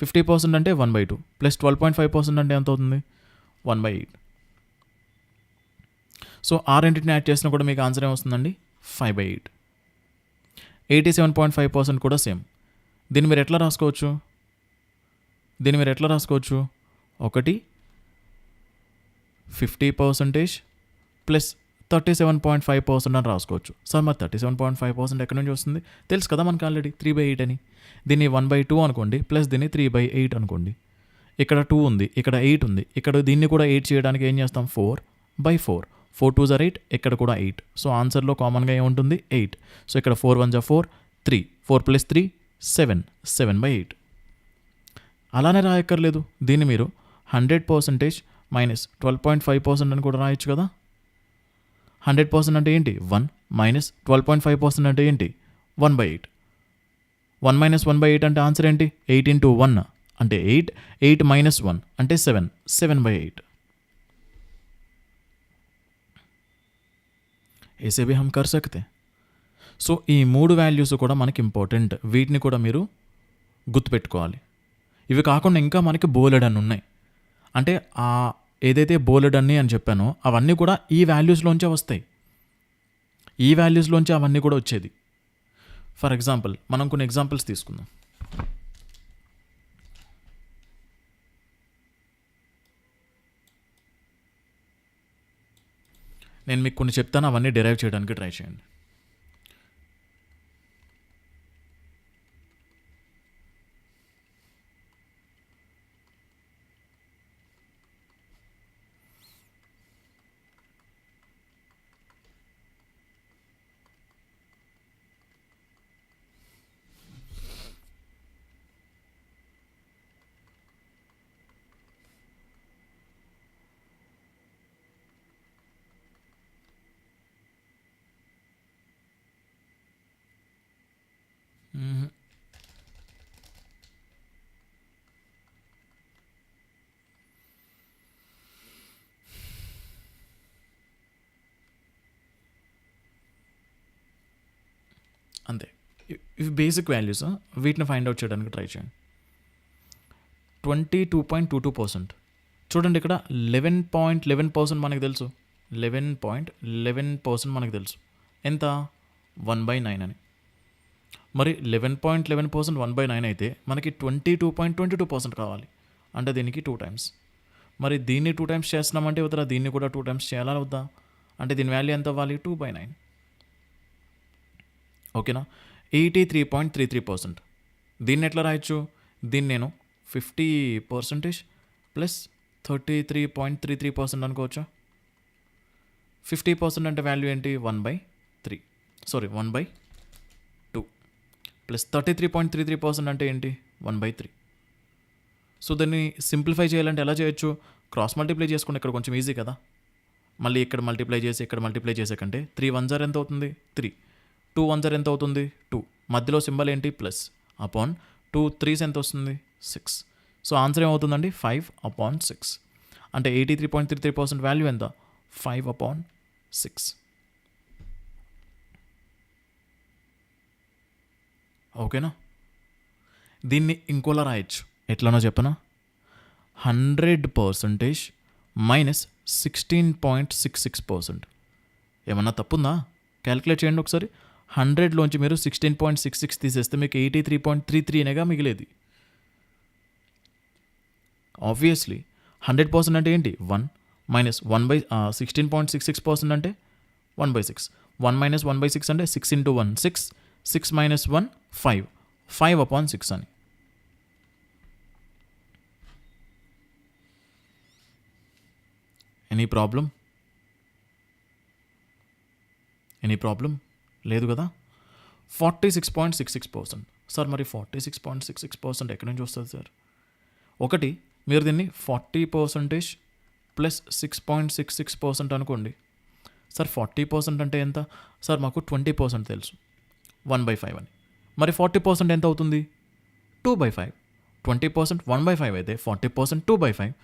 50% అంటే 1/2 ప్లస్ 12.5% అంటే ఎంత అవుతుంది? 1/8. సో ఆ రెండింటిని యాడ్ చేసినా కూడా మీకు ఆన్సర్ ఏమొస్తుందండి? 5/8. 87.5% కూడా సేమ్. దీన్ని మీరు ఎట్లా రాసుకోవచ్చు? ఒకటి 50% ప్లస్ 37.5% అని రాసుకోవచ్చు. సార్ మరి 37.5% ఎక్కడి నుంచి వస్తుంది? తెలుసు కదా మనకు ఆల్రెడీ, 3/8 అని. దీన్ని 1/2 అనుకోండి, ప్లస్ దీన్ని 3/8 అనుకోండి. ఇక్కడ 2 ఉంది, ఇక్కడ 8 ఉంది, ఇక్కడ దీన్ని కూడా 8 చేయడానికి ఏం చేస్తాం? 4/4. 4 2s are 8, ఇక్కడ కూడా 8. సో ఆన్సర్లో కామన్గా ఏముంటుంది? 8. సో ఇక్కడ 4 1s are 4, 3. 4 + 3 7. 7/8. అలానే రాయక్కర్లేదు, దీన్ని మీరు 100% మైనస్ 12.5% అని కూడా రాయొచ్చు కదా. 100% అంటే ఏంటి? 1 మైనస్ 12.5% అంటే ఏంటి? 1/8. 1 - 1/8 అంటే ఆన్సర్ ఏంటి? 8 × 1 అంటే 8. 8 - 1 అంటే 7. 7/8. ऐसे भी हम कर सकते हैं. సో ఈ 3 వాల్యూస్ కూడా మనకి ఇంపార్టెంట్. వీటిని కూడా మీరు గుర్తుపెట్టుకోవాలి. ఇవి కాకుండా ఇంకా మనకి బోలెడన్ని ఉన్నాయి. అంటే ఏదైతే బోలెడన్ని అని చెప్పానో అవన్నీ కూడా ఈ వాల్యూస్లోంచే వస్తాయి. ఈ వాల్యూస్లోంచి అవన్నీ కూడా వచ్చేది. ఫర్ ఎగ్జాంపుల్ మనం కొన్ని ఎగ్జాంపుల్స్ తీసుకుందాం. నేను మీకు కొన్ని చెప్తాను, అవన్నీ డిరైవ్ చేయడానికి ట్రై చేయండి. అంతే. ఇవి బేసిక్ వాల్యూస్, వీటిని ఫైండ్ అవుట్ చేయడానికి ట్రై చేయండి. 22.22%. చూడండి ఇక్కడ 11.11% మనకు తెలుసు. 11.11% మనకు తెలుసు. ఎంత? 1/9 అని. మరి 11.11% 1/9 అయితే మనకి 22.22% కావాలి. అంటే దీనికి 2 times. మరి దీన్ని 2 times చేస్తున్నామంటే వద్దా, దీన్ని కూడా 2 times చేయాలా వద్దా? అంటే దీని వాల్యూ ఎంత అవ్వాలి? 2/9. ఓకేనా? 83.33%. దీన్ని ఎట్లా రాయొచ్చు? దీన్ని నేను 50% ప్లస్ 33.33% అనుకోవచ్చా? 50% అంటే వాల్యూ ఏంటి? 1/3 సారీ 1/2 ప్లస్ 33.33% అంటే ఏంటి? 1/3. సో దాన్ని సింప్లిఫై చేయాలంటే ఎలా చేయొచ్చు? క్రాస్ మల్టిప్లై చేసుకుంటే ఇక్కడ కొంచెం ఈజీ కదా. మళ్ళీ ఇక్కడ మల్టిప్లై చేసి ఇక్కడ మల్టిప్లై చేసే కంటే 3 1 జార్ ఎంత అవుతుంది? 3. 2 1 జార్ ఎంత అవుతుంది? 2. మధ్యలో సింబల్ ఏంటి? ప్లస్. అపాన్ 2 3s ఎంత వస్తుంది? 6. సో ఆన్సర్ ఏమవుతుందండి? 5/6. అంటే 83.33% వాల్యూ ఎంత? 5/6. ఓకేనా? దీన్ని ఇంకోలా రాయొచ్చు. ఎట్లనో చెప్పనా? 100% మైనస్ 16.66%. ఏమన్నా తప్పుందా? క్యాలిక్యులేట్ చేయండి ఒకసారి. 100లోంచి మీరు 16.66 తీసేస్తే మీకు 83.33 అనేగా మిగిలేది. ఆబ్వియస్లీ 100% అంటే ఏంటి? 1 మైనస్ 16.66% అంటే 1/6. 1 మైనస్ 1/6 అంటే 6 ఇంటూ 1 6. 6 మైనస్ 1 5. 5/6 అని. ఎనీ ప్రాబ్లం లేదు కదా. 46.66%. సార్ మరి 46.66% ఎక్కడి నుంచి వస్తుంది సార్? ఒకటి, మీరు దీన్ని 40% ప్లస్ 6.66% అనుకోండి. సార్ 40% అంటే ఎంత? సార్ మాకు 20% తెలుసు, 1/5 అని. మరి 40% ఎంత అవుతుంది? 2/5. 20% 1/5 అయితే 40% 2/5.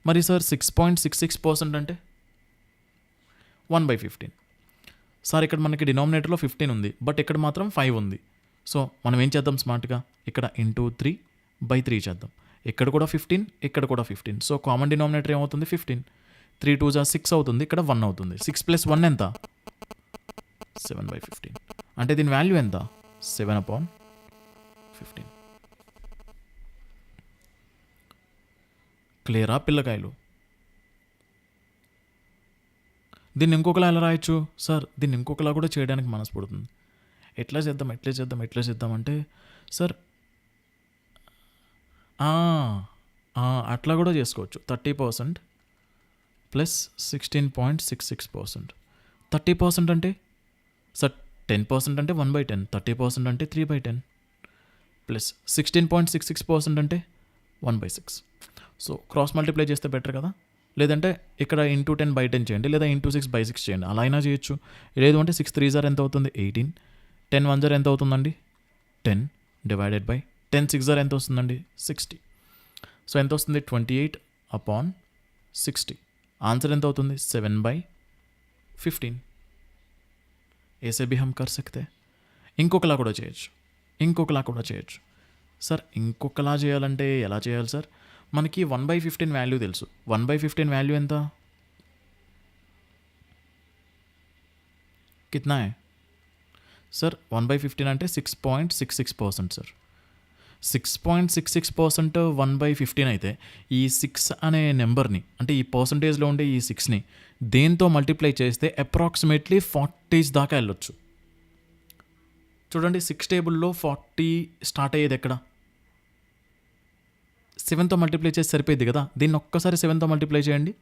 మరి సార్ 6.66% అంటే 1/15. సార్ ఇక్కడ మనకి డినామినేటర్లో 15 ఉంది, బట్ ఇక్కడ మాత్రం 5 ఉంది. సో మనం ఏం చేద్దాం స్మార్ట్గా? ఇక్కడ ఇంటూ 3/3 చేద్దాం. ఇక్కడ కూడా 15, ఇక్కడ కూడా 15. సో కామన్ డినామినేటర్ ఏమవుతుంది? 15. 3 2 6 అవుతుంది, ఇక్కడ 1 అవుతుంది. 6 ప్లస్ 1 ఎంత? 7/15. అంటే దీని వాల్యూ ఎంత? 7/15. క్లియరా పిల్లకాయలు? దీన్ని ఇంకొకలా ఎలా రాయొచ్చు? సార్ దీన్ని ఇంకొకలా కూడా చేయడానికి మనసు పుడుతుంది. ఎట్లా చేద్దాం అంటే సార్ అట్లా కూడా చేసుకోవచ్చు. 30% ప్లస్ 16.66%. 30% అంటే సార్ 10% అంటే 1/10. 30% అంటే 3/10 ప్లస్ 16.66% అంటే 1/6. సో క్రాస్ మల్టిప్లై చేస్తే బెటర్ కదా. లేదంటే ఇక్కడ ఇంటూ 10/10 చేయండి, లేదా ఇంటూ 6/6 చేయండి, అలా అయినా చేయొచ్చు. లేదు అంటే 6 3 జార్ ఎంత అవుతుంది? 18. 10 1 జార్ ఎంత అవుతుందండి? 10 డివైడెడ్ బై 10 6 జార్ ఎంత వస్తుందండి? 60. సో ఎంత వస్తుంది? 28/60. ఆన్సర్ ఎంత అవుతుంది? 7/15. ऐसे भी हम कर सकते हैं. ఇంకొకలా కూడా చేయొచ్చు. సార్ ఇంకొకలా చేయాలంటే ఎలా చేయాలి సార్? మనకి 1/15 వాల్యూ తెలుసు. 1/15 వాల్యూ ఎంత? కిత్నా హై సార్? 1/15 అంటే 6.66% సార్. 6.66% 1/15 అయితే ఈ 6 అనే నెంబర్ని, అంటే ఈ పర్సంటేజ్లో ఉండే ఈ 6ని దేంతో మల్టిప్లై చేస్తే అప్రాక్సిమేట్లీ 40s దాకా వెళ్ళొచ్చు. చూడండి, 6 టేబుల్లో 40 స్టార్ట్ అయ్యేది ఎక్కడ? 7తో మల్టిప్లై చేసి సరిపోయింది కదా. దీన్ని ఒక్కసారి 7తో మల్టిప్లై చేయండి.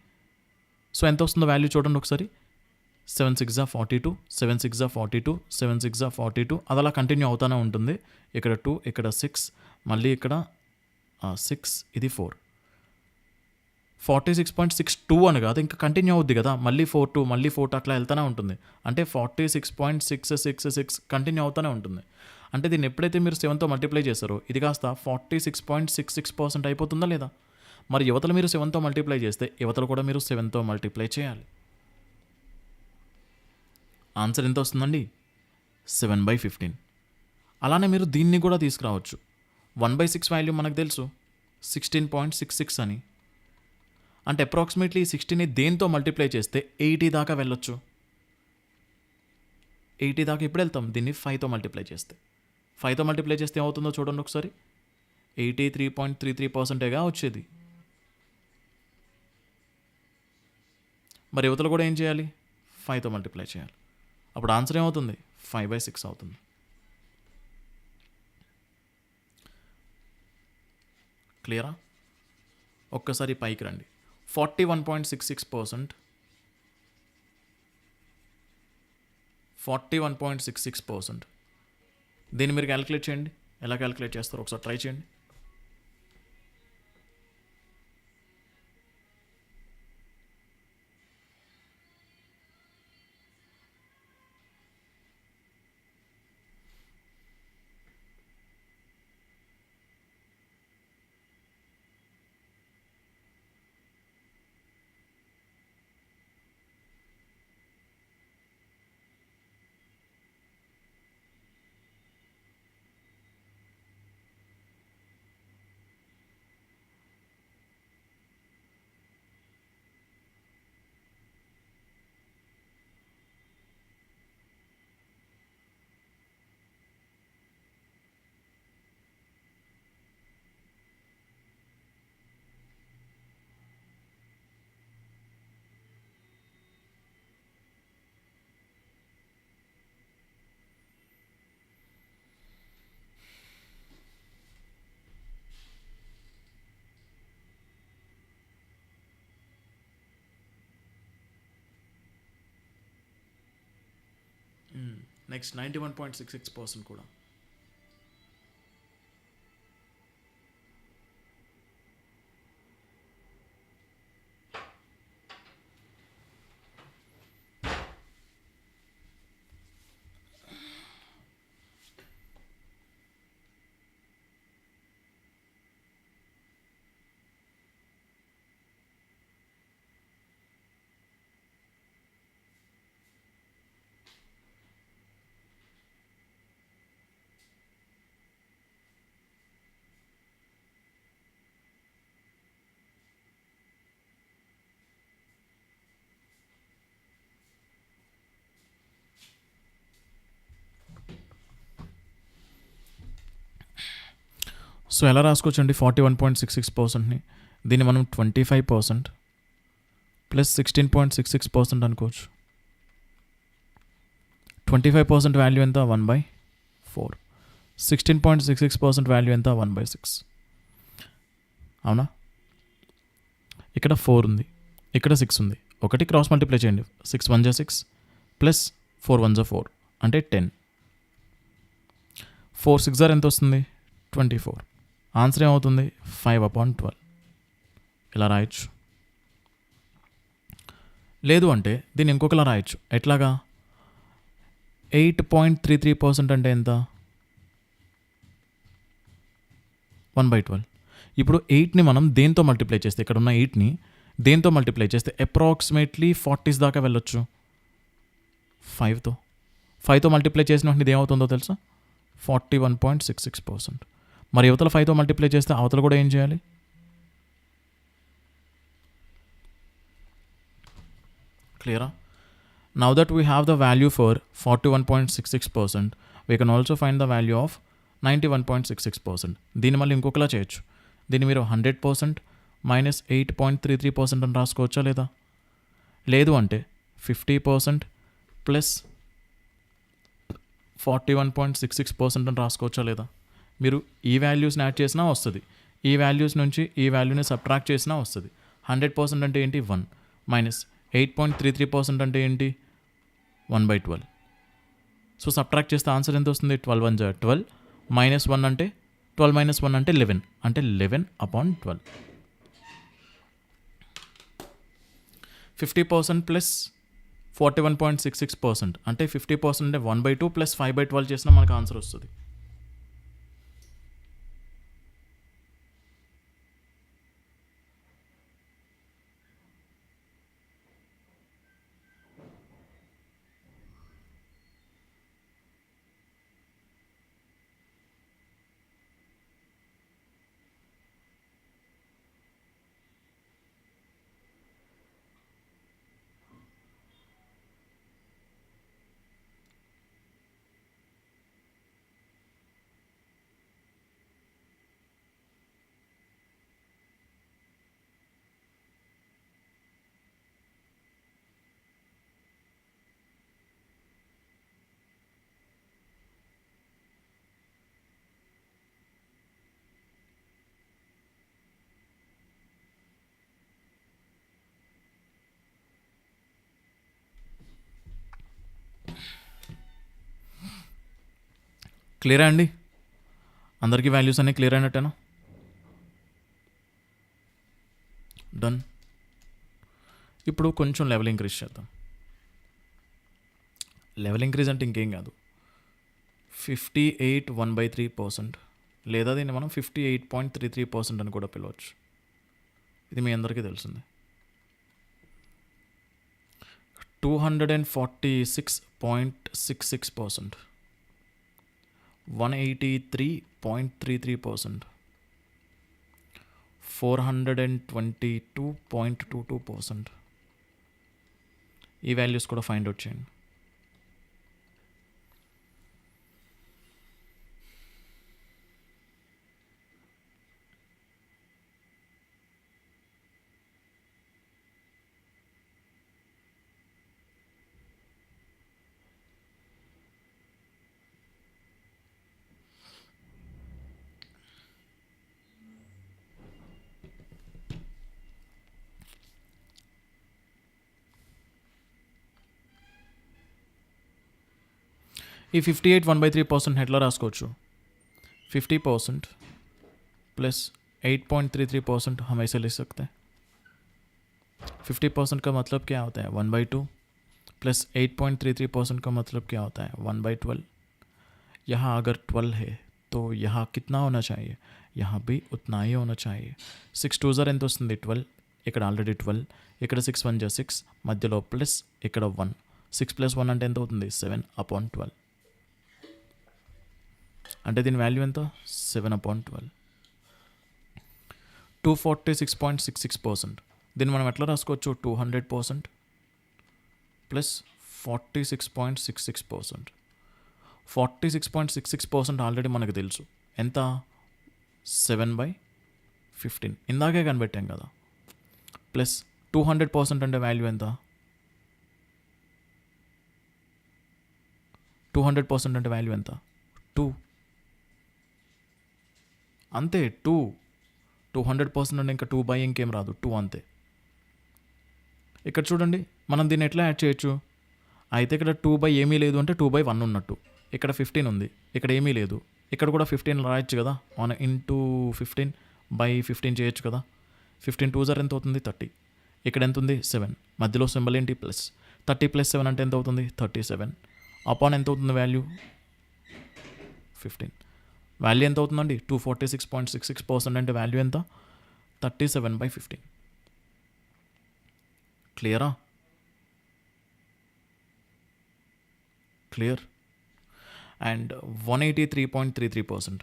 సో ఎంత వస్తుందో వాల్యూ చూడండి ఒకసారి. 7 6 42, 7 6 42, 7 6 42, అదలా కంటిన్యూ అవుతూనే ఉంటుంది. ఇక్కడ 2, ఇక్కడ 6, మళ్ళీ ఇక్కడ 6, ఇది 4. 46.62 అని కాదు, ఇంకా కంటిన్యూ అవుద్ది కదా. మళ్ళీ 4 2, మళ్ళీ 4 2, అట్లా వెళ్తూనే ఉంటుంది. అంటే 46.666 కంటిన్యూ అవుతూనే ఉంటుంది. అంటే దీన్ని ఎప్పుడైతే మీరు 7తో మల్టిప్లై చేస్తారో ఇది కాస్త 46.66% అయిపోతుందా లేదా? మరి యువతలు మీరు 7తో మల్టిప్లై చేస్తే యువతలు కూడా మీరు 7తో మల్టిప్లై చేయాలి. ఆన్సర్ ఎంత వస్తుందండి? 7/15. అలానే మీరు దీన్ని కూడా తీసుకురావచ్చు. 1/6 వాల్యూ మనకు తెలుసు 16.66 అని. అంటే అప్రాక్సిమేట్లీ 60ని దేంతో మల్టిప్లై చేస్తే 80 దాకా వెళ్ళొచ్చు. 80 దాకా ఇప్పుడు వెళ్తాం దీన్ని 5తో మల్టిప్లై చేస్తే. 5తో మల్టిప్లై చేస్తే ఏమవుతుందో చూడండి ఒకసారి. 83.33%గా వచ్చేది. మరి యువతలు కూడా ఏం చేయాలి? 5తో మల్టిప్లై చేయాలి. అప్పుడు ఆన్సర్ ఏమవుతుంది? 5/6 అవుతుంది. క్లియరా? ఒక్కసారి పైకి రండి. 41.66%, 41.66%. దీన్ని మీరు క్యాలిక్యులేట్ చేయండి. ఎలా క్యాలిక్యులేట్ చేస్తారో ఒకసారి ట్రై చేయండి. నెక్స్ట్ 91.66% కూడా. సో ఎలా రాసుకోవచ్చండి 41.66%ని? దీన్ని మనం 25% ప్లస్ 16.66% అనుకోవచ్చు. 25% వాల్యూ ఎంత? 1/4. 16.66% వాల్యూ ఎంత? 1/6. అవునా? ఇక్కడ 4 ఉంది, ఇక్కడ 6 ఉంది. ఒకటి క్రాస్ మల్టిప్లై చేయండి. 6 1 6 ప్లస్ 4 1 4 అంటే 10. 4 6 ఎంత వస్తుంది? 24. ఆన్సర్ ఏమవుతుంది? 5/12. ఇలా రాయొచ్చు. లేదు అంటే దీన్ని ఇంకొకలా రాయొచ్చు. ఎట్లాగా? 8.33% అంటే ఎంత? 1/12. ఇప్పుడు 8ని మనం దేంతో మల్టిప్లై చేస్తే, ఇక్కడ ఉన్న 8ని దేంతో మల్టిప్లై చేస్తే అప్రాక్సిమేట్లీ 40s దాకా వెళ్ళొచ్చు? 5తో. 5తో మల్టిప్లై చేసిన వెంటనే ఇది ఏమవుతుందో తెలుసా? 41.66%. మరి యువతల 5తో మల్టిప్లై చేస్తే అవతల కూడా ఏం చేయాలి? క్లియరా? Now that we have the value for 41.66%, we can also find the value of 91.66%. దీన్ని మళ్ళీ ఇంకొకలా చేయొచ్చు. దీన్ని మీరు 100% మైనస్ 8.33% అని రాసుకోవచ్చా లేదా? లేదు అంటే 50% ప్లస్ 41.66% అని రాసుకోవచ్చా లేదా? మీరు ఈ వాల్యూస్ని యాడ్ చేసినా వస్తుంది, ఈ వాల్యూస్ నుంచి ఈ వాల్యూని సబ్ట్రాక్ట్ చేసినా వస్తుంది. 100% అంటే ఏంటి? 1 మైనస్ 8.33% అంటే ఏంటి? 1/12. సో సబ్ట్రాక్ట్ చేస్తే ఆన్సర్ ఎంత వస్తుంది? 12 1 12 మైనస్ 1 అంటే 12 మైనస్ 1 అంటే 11 అంటే 11/12. 50% ప్లస్ 41.66% అంటే 50% అంటే 1/2 ప్లస్ 5/12 చేసినా మనకు ఆన్సర్ వస్తుంది. క్లియరా అండి? అందరికీ వాల్యూస్ అన్నీ క్లియర్ అయినట్టేనా? డన్. ఇప్పుడు కొంచెం లెవెల్ ఇంక్రీజ్ చేద్దాం. లెవెల్ ఇంక్రీజ్ అంటే ఇంకేం కాదు, 58 1/3%, లేదా దీన్ని మనం 58.33% అని కూడా పిలవచ్చు. ఇది మీ అందరికీ తెలిసిందే. 246.66%, 183.33%, 422.22%. ఈ వాల్యూస్ కూడా ఫైండ్ అవుట్ చేయండి. ఈ 58 1/3% ఎట్లా రాసుకోవచ్చు? 50% प्लस 8.33% हम ऐसे लिख सकते हैं. 50% का मतलब क्या होता है? 1/2 प्लस 8.33% का मतलब क्या होता है? 1/12. यहाँ अगर 12 है तो यहाँ कितना होना चाहिए? यहाँ भी उतना ही होना चाहिए. 6 2 ఎంత వస్తుంది? 12. ఇక్కడ ఆల్రెడీ 12, ఇక్కడ 6 1 జా 6, మధ్యలో ప్లస్ ఇక్కడ 1. 6 + 1 అంటే ఎంత అవుతుంది? 7/12. అంటే దీని వాల్యూ ఎంత? 7/12. 246.66%. దీన్ని మనం ఎట్లా రాసుకోవచ్చు? 200% ప్లస్ 46.66%. 46.66% ఆల్రెడీ మనకు తెలుసు ఎంత? 7/15. ఇందాకే కనిపెట్టాం కదా. ప్లస్ 200% అంటే వాల్యూ ఎంత? 200% అంటే వాల్యూ ఎంత? 2. అంతే, 2. 200% అంటే ఇంకా 2 ఇంకేం రాదు, 2 అంతే. ఇక్కడ చూడండి, మనం దీన్ని ఎట్లా యాడ్ చేయొచ్చు? అయితే ఇక్కడ 2 ఏమీ లేదు అంటే 2/1 ఉన్నట్టు. ఇక్కడ 15 ఉంది, ఇక్కడ ఏమీ లేదు, ఇక్కడ కూడా 15 రాయొచ్చు కదా. 1 × 15/15 చేయొచ్చు కదా. 15 2 ఎంత అవుతుంది? 30. ఇక్కడ ఎంత ఉంది? 7. మధ్యలో సింబల్ ఏంటి? ప్లస్. 30 + 7 అంటే ఎంత అవుతుంది? 37. అపాన్ ఎంత అవుతుంది వాల్యూ? 15. వాల్యూ ఎంత అవుతుందండి? 246.66% అంటే వాల్యూ ఎంత? 37/15. క్లియరా? క్లియర్. అండ్ 183.33%.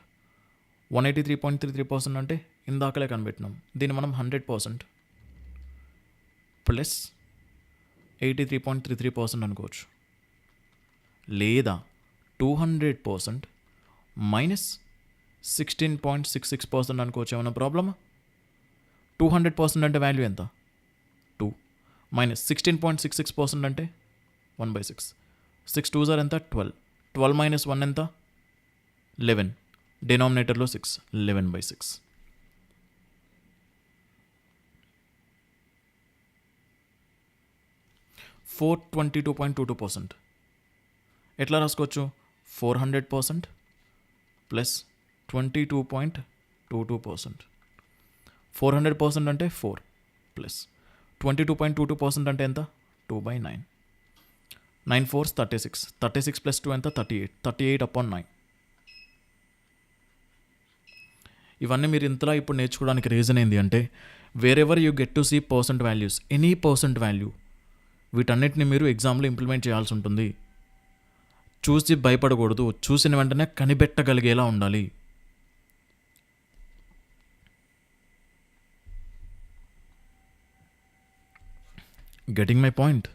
183.33% అంటే ఇందాకలే కనిపెట్టినాం. దీన్ని మనం 100% ప్లస్ 83.33% అనుకోవచ్చు, లేదా 200% మైనస్ 16.66% అనుకోవచ్చు. ఏమైనా ప్రాబ్లమా? 200% అంటే వాల్యూ ఎంత? 2 మైనస్ 16.66% అంటే 1/6. 6 2 ఎంత? 12. 12 - 1 ఎంత? 11. డినామినేటర్లో 6, 11/6. $422.22. ఎట్లా రాసుకోవచ్చు? 400% ప్లస్ 22.22%. 400% అంటే 4 ప్లస్ 22.22% అంటే ఎంత? 2/9. 9 4 36. 36 + 2 ఎంత? 38. 38/9. ఇవన్నీ మీరు ఇంతలా ఇప్పుడు నేర్చుకోవడానికి రీజన్ ఏంటి అంటే, wherever you get to see percent values, any percent value, వీటన్నిటిని మీరు ఎగ్జామ్లో ఇంప్లిమెంట్ చేయాల్సి ఉంటుంది. చూసి భయపడకూడదు, చూసిన వెంటనే కనిపెట్టగలిగేలా ఉండాలి. Getting my point?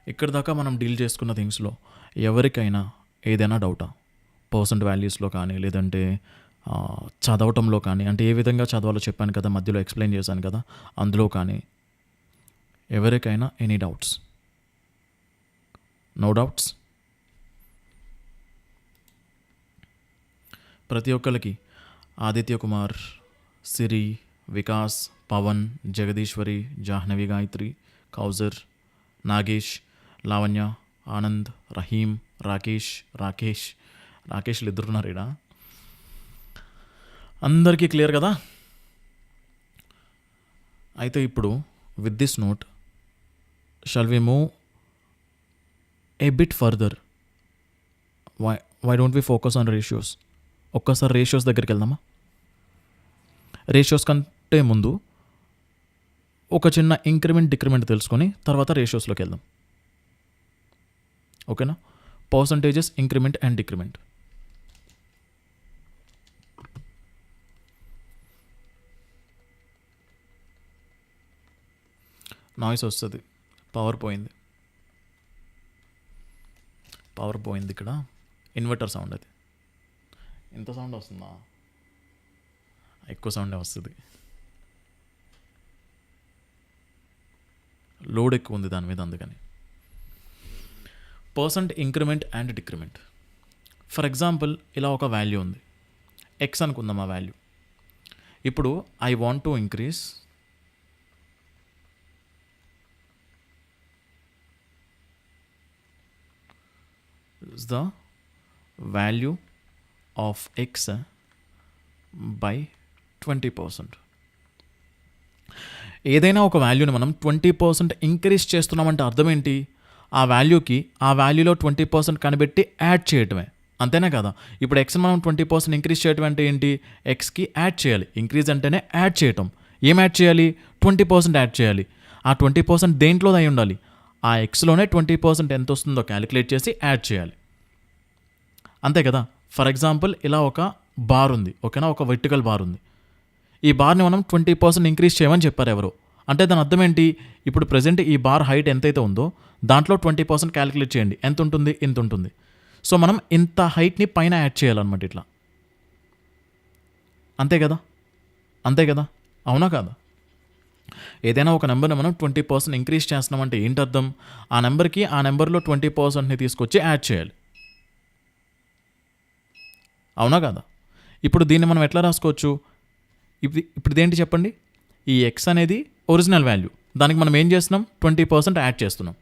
ఇక్కడ దాకా మనం డీల్ చేసుకున్న థింగ్స్లో ఎవరికైనా ఏదైనా డౌటా? పర్సెంట్ వాల్యూస్లో కానీ, లేదంటే చదవటంలో కానీ, అంటే ఏ విధంగా చదవాలో చెప్పాను కదా, మధ్యలో ఎక్స్ప్లెయిన్ చేశాను కదా, అందులో కానీ ఎవరికైనా ఎనీ డౌట్స్? No doubts? ప్రతి ఒక్కరికి ఆదిత్య కుమార్, సిరి, వికాస్, పవన్, జగదీశ్వరి, జాహ్నవి గాయత్రి, కౌజర్, నాగేష్, లావణ్య, ఆనంద్, రహీం, రాకేష్లు ఇద్దరున్నారు ఇక్కడ. అందరికీ క్లియర్ కదా? అయితే ఇప్పుడు with this note shall we move a bit further. Why don't we focus on ratios? ఒక్కసారి రేషియోస్ దగ్గరికి వెళ్దామా? రేషియోస్ కంటే ముందు ఒక చిన్న ఇంక్రిమెంట్ డిక్రిమెంట్ తెలుసుకొని తర్వాత రేషియోస్లోకి వెళ్దాం. ఓకేనా? Percentages, increment and decrement. Noise వస్తుంది, పవర్ పోయింది ఇక్కడ. ఇన్వర్టర్ సౌండ్ అది. ఇంత సౌండ్ వస్తుందా? ఎక్కువ సౌండే వస్తుంది. లోడ్ ఎక్కువ ఉంది దాని మీద, అందుకని. Percent increment and decrement. For example ఇలా ఒక వాల్యూ ఉంది, ఎక్స్ అనుకుందాం ఆ వాల్యూ. ఇప్పుడు I want to increase the value of x by 20%. ఏదైనా ఒక వాల్యూని మనం 20% ఇంక్రీజ్ చేస్తున్నామంటే అర్థం ఏంటి? ఆ వాల్యూలో 20% కనిపెట్టి యాడ్ చేయటమే, అంతేనా కదా? ఇప్పుడు ఎక్స్ని మనం 20% ఇంక్రీజ్ చేయటం అంటే ఏంటి? ఎక్స్కి యాడ్ చేయాలి. ఇంక్రీజ్ అంటేనే యాడ్ చేయటం. ఏం యాడ్ చేయాలి? 20% యాడ్ చేయాలి. ఆ 20% దేంట్లో అయి ఉండాలి? ఆ ఎక్స్లోనే 20% ఎంత వస్తుందో క్యాలిక్యులేట్ చేసి యాడ్ చేయాలి, అంతే కదా? ఫర్ ఎగ్జాంపుల్ ఇలా ఒక బార్ ఉంది, ఓకేనా? ఒక వర్టికల్ బార్ ఉంది. ఈ బార్ని మనం 20% ఇంక్రీజ్ చేయమని చెప్పారు ఎవరో. అంటే దాని అర్థం ఏంటి? ఇప్పుడు ప్రజెంట్ ఈ బార్ హైట్ ఎంతైతే ఉందో దాంట్లో 20% క్యాలిక్యులేట్ చేయండి. ఎంత ఉంటుంది? ఇంత ఉంటుంది. సో మనం ఇంత హైట్ని పైన యాడ్ చేయాలన్నమాట, ఇట్లా. అంతే కదా? అవునా కాదా? ఏదైనా ఒక నెంబర్ని మనం 20% ఇంక్రీజ్ చేస్తున్నామంటే ఏంటి అర్థం? ఆ నెంబర్లో 20%ని తీసుకొచ్చి యాడ్ చేయాలి, అవునా కాదా? ఇప్పుడు దీన్ని మనం ఎట్లా రాసుకోవచ్చు? ఇప్పుడు ఇదేంటి చెప్పండి? ఈ ఎక్స్ అనేది ఒరిజినల్ వాల్యూ, దానికి మనం ఏం చేస్తున్నాం? 20% యాడ్ చేస్తున్నాం,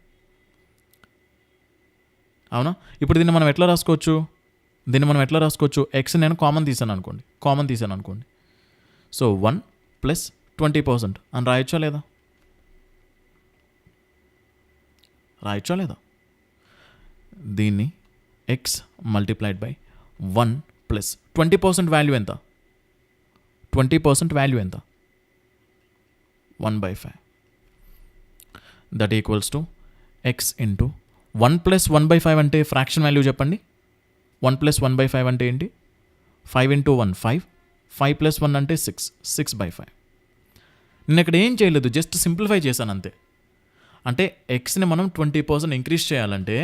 అవునా? ఇప్పుడు దీన్ని మనం ఎట్లా రాసుకోవచ్చు? ఎక్స్ నేను కామన్ తీసాను అనుకోండి. సో 1 + 20% అని రాయొచ్చా లేదా? దీన్ని ఎక్స్ మల్టిప్లైడ్ బై 1 + 20% వాల్యూ ఎంత? 1/5. That equals to X into 1 + 1/5 అంటే ఫ్రాక్షన్ వాల్యూ చెప్పండి. 1 + 1/5 అంటే ఏంటి? 5 × 1 5, 5 + 1 అంటే 6, 6/5. నేను ఇక్కడ ఏం చేయలేదు, జస్ట్ సింప్లిఫై చేశాను అంతే. అంటే ఎక్స్ని మనం 20% ఇంక్రీజ్ చేయాలంటే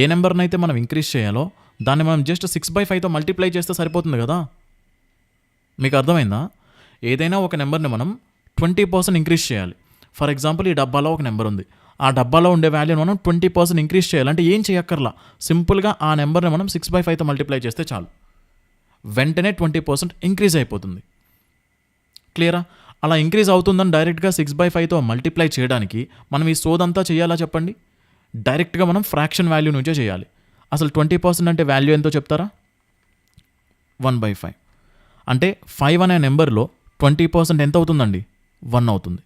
ఏ నెంబర్ని అయితే మనం ఇంక్రీజ్ చేయాలో దాన్ని మనం జస్ట్ 6/5తో మల్టిప్లై చేస్తే సరిపోతుంది కదా? మీకు అర్థమైందా? ఏదైనా ఒక నెంబర్ని మనం 20% ఇంక్రీజ్ చేయాలి. ఫర్ ఎగ్జాంపుల్ ఈ డబ్బాలో ఒక నెంబర్ ఉంది. ఆ డబ్బాలో ఉండే వాల్యూని మనం 20% ఇంక్రీజ్ చేయాలంటే ఏం చేయక్కర్లా, సింపుల్గా ఆ నెంబర్ని మనం 6/5తో మల్టిప్లై చేస్తే చాలు, వెంటనే 20% ఇంక్రీజ్ అయిపోతుంది. క్లియరా? అలా ఇంక్రీజ్ అవుతుందని డైరెక్ట్గా 6/5తో మల్టిప్లై చేయడానికి మనం ఈ సోదంతా చేయాలా చెప్పండి? డైరెక్ట్గా మనం ఫ్రాక్షన్ వాల్యూ నుంచే చేయాలి. అసలు 20% అంటే వాల్యూ ఎంతో చెప్తారా? 1/5. అంటే 5 అనే నెంబర్లో 20% ఎంత అవుతుందండి? 1 అవుతుంది.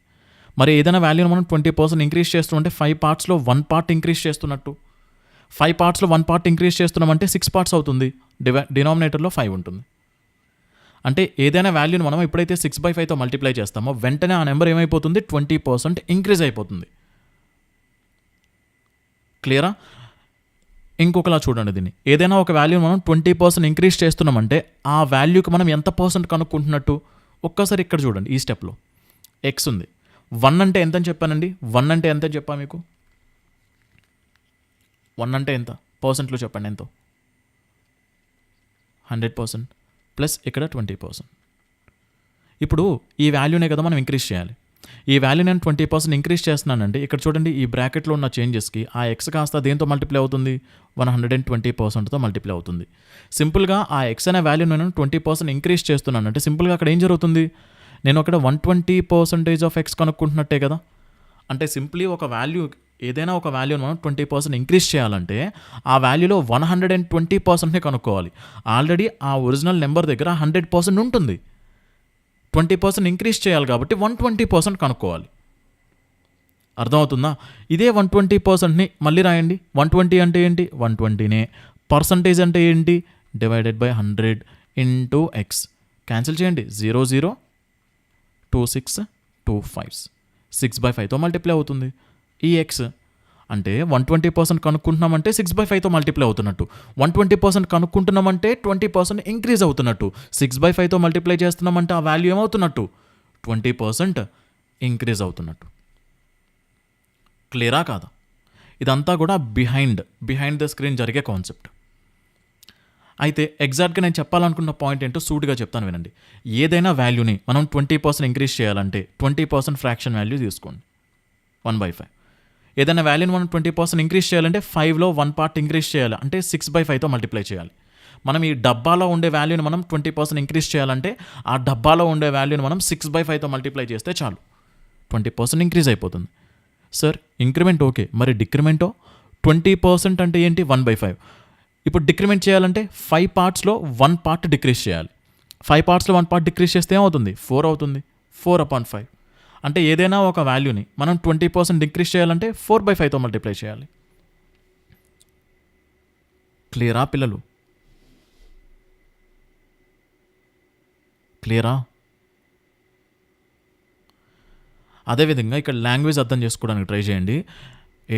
మరి ఏదైనా వాల్యూని మనం 20% ఇంక్రీజ్ చేస్తుంటే 5 పార్ట్స్లో 1 పార్ట్ ఇంక్రీజ్ చేస్తున్నట్టు. 5 పార్ట్స్లో 1 పార్ట్ ఇంక్రీజ్ చేస్తున్నామంటే 6 పార్ట్స్ అవుతుంది. డినామినేటర్లో 5 ఉంటుంది. అంటే ఏదైనా వాల్యూని మనం ఎప్పుడైతే 6/5తో మల్టిప్లై చేస్తామో వెంటనే ఆ నెంబర్ ఏమైపోతుంది? 20% ఇంక్రీజ్ అయిపోతుంది. క్లియరా? ఇంకొకలా చూడండి దీన్ని. ఏదైనా ఒక వాల్యూని మనం 20% ఇంక్రీజ్ చేస్తున్నామంటే ఆ వాల్యూకి మనం ఎంత పర్సెంట్ కనుక్కుంటున్నట్టు? ఒక్కసారి ఇక్కడ చూడండి, ఈ స్టెప్లో ఎక్స్ ఉంది. 1 అంటే ఎంత అని చెప్పానండి? 1 అంటే ఎంత చెప్పా మీకు? 1 అంటే ఎంత? పర్సెంట్లో చెప్పండి ఎంతో? 100% ప్లస్ ఇక్కడ 20%. ఇప్పుడు ఈ వాల్యూనే కదా మనం ఇంక్రీజ్ చేయాలి. ఈ వాల్యూ నేను 20% ఇంక్రీజ్ చేస్తున్నానంటే ఇక్కడ చూడండి, ఈ బ్రాకెట్లో ఉన్న చేంజెస్కి ఆ ఎక్స్ కాస్త దేంతో మల్టిప్లై అవుతుంది? 120%తో మల్టిప్లై అవుతుంది. సింపుల్గా ఆ ఎక్స్ అనే వాల్యూ నేను 20% ఇంక్రీజ్ చేస్తున్నానంటే సింపుల్గా అక్కడ ఏం జరుగుతుంది? నేను అక్కడ 120% ఆఫ్ ఎక్స్ కనుక్కుంటున్నట్టే కదా. అంటే సింప్లీ ఒక వాల్యూ ఏదైనా ఒక వాల్యూని మనం 20% ఇంక్రీజ్ చేయాలంటే ఆ వాల్యూలో 120%ని కనుక్కోవాలి. ఆల్రెడీ ఆ ఒరిజినల్ నెంబర్ దగ్గర 100% ఉంటుంది. 20% ఇంక్రీజ్ చేయాలి కాబట్టి 120% కనుక్కోవాలి. అర్థమవుతుందా? ఇదే 120%ని మళ్ళీ రాయండి. 120 అంటే ఏంటి? 120నే. పర్సంటేజ్ అంటే ఏంటి? Divided by 100 into X. Cancel చేయండి. 0 0 2 6 2 5 6/5తో మల్టిప్లై అవుతుంది. ఈ ఎక్స్ అంటే 120% కనుక్కుంటున్నామంటే 6/5తో మల్టిప్లై అవుతున్నట్టు. 120% కనుక్కుంటున్నామంటే 20% ఇంక్రీజ్ అవుతున్నట్టు. 6/5తో మల్టిప్లై చేస్తున్నామంటే ఆ వాల్యూ ఏమవుతున్నట్టు? 20% ఇంక్రీజ్ అవుతున్నట్టు. క్లియరా కాదా? ఇదంతా కూడా బిహైండ్ ద స్క్రీన్ జరిగే కాన్సెప్ట్. అయితే ఎగ్జాక్ట్గా నేను చెప్పాలనుకున్న పాయింట్ ఏంటో సూటిగా చెప్తాను వినండి. ఏదైనా వాల్యూని మనం 20% ఇంక్రీజ్ చేయాలంటే 20% ఫ్రాక్షన్ వాల్యూ తీసుకోండి, 1/5. ఏదైనా వాల్యూని మనం 20% ఇంక్రీజ్ చేయాలంటే 5లో 1 పార్ట్ ఇంక్రీజ్ చేయాలి, అంటే 6/5తో మల్టిప్లై చేయాలి. మనం ఈ డబ్బాలో ఉండే వాల్యూని మనం 20% ఇంక్రీజ్ చేయాలంటే ఆ డబ్బాలో ఉండే వాల్యూని మనం 6/5తో మల్టిప్లై చేస్తే చాలు, 20% ఇంక్రీజ్ అయిపోతుంది. సార్ ఇంక్రిమెంట్ ఓకే, మరి డిక్రిమెంటో? 20% అంటే ఏంటి? 1/5. ఇప్పుడు డిక్రిమెంట్ చేయాలంటే 5 పార్ట్స్లో 1 పార్ట్ డిక్రీజ్ చేయాలి. 5 పార్ట్స్లో 1 పార్ట్ డిక్రీజ్ చేస్తే ఏమవుతుంది? 4 అవుతుంది. 4/5. అంటే ఏదైనా ఒక వాల్యూని మనం 20% డిక్రీజ్ చేయాలంటే 4/5తో మల్టిప్లై చేయాలి. క్లియరా పిల్లలు? క్లియరా? అదేవిధంగా ఇక్కడ లాంగ్వేజ్ అర్థం చేసుకోవడానికి ట్రై చేయండి.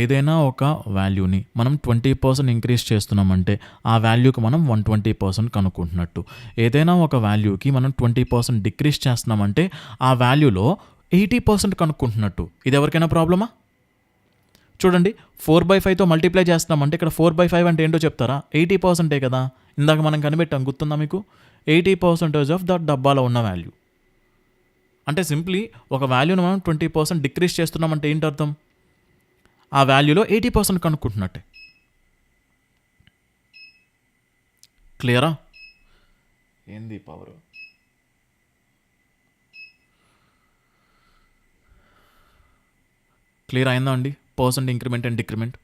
ఏదైనా ఒక వాల్యూని మనం 20% ఇంక్రీజ్ చేస్తున్నామంటే ఆ వాల్యూకి మనం 120% కనుక్కుంటున్నట్టు. ఏదైనా ఒక వాల్యూకి మనం 20% డిక్రీజ్ చేస్తున్నామంటే ఆ వాల్యూలో 80% కనుక్కుంటున్నట్టు. ఇది ఎవరికైనా ప్రాబ్లమా? చూడండి, 4/5తో మల్టిప్లై చేస్తున్నామంటే ఇక్కడ 4/5 అంటే ఏంటో చెప్తారా? 80%ఏ కదా. ఇందాక మనం కనిపెట్టాం, గుర్తుందా మీకు? 80% ఆఫ్ ద డబ్బాలో ఉన్న వాల్యూ. అంటే సింప్లీ ఒక వాల్యూని మనం 20% డిక్రీజ్ చేస్తున్నామంటే ఏంటి అర్థం? ఆ వాల్యూలో 80% కనుక్కుంటున్నట్టే. క్లియరా? ఏంది పవర్? క్లియర్ అయిందా అండి? Percent increment and decrement.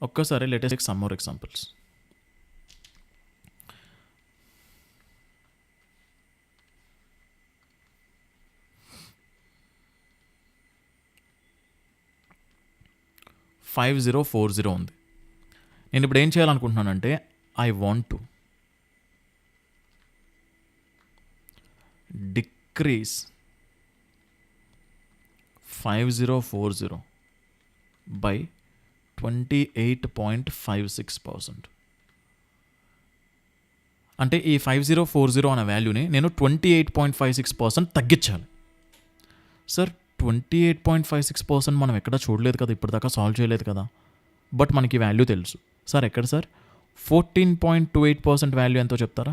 ఒక్కసారి let us take some more examples. $5040 ఉంది. నేను ఇప్పుడు ఏం చేయాలనుకుంటున్నానంటే I want to decrease 5040 by 28.56%. అంటే ఈ 5040 అనే వాల్యూని నేను 28.56% తగ్గించాలి. సార్ 28.56% మనం ఎక్కడ చూడలేదు కదా, ఇప్పటిదాకా సాల్వ్ చేయలేదు కదా. బట్ మనకి వాల్యూ తెలుసు. సార్ ఎక్కడ సార్? 14.28% వాల్యూ ఎంతో చెప్తారా?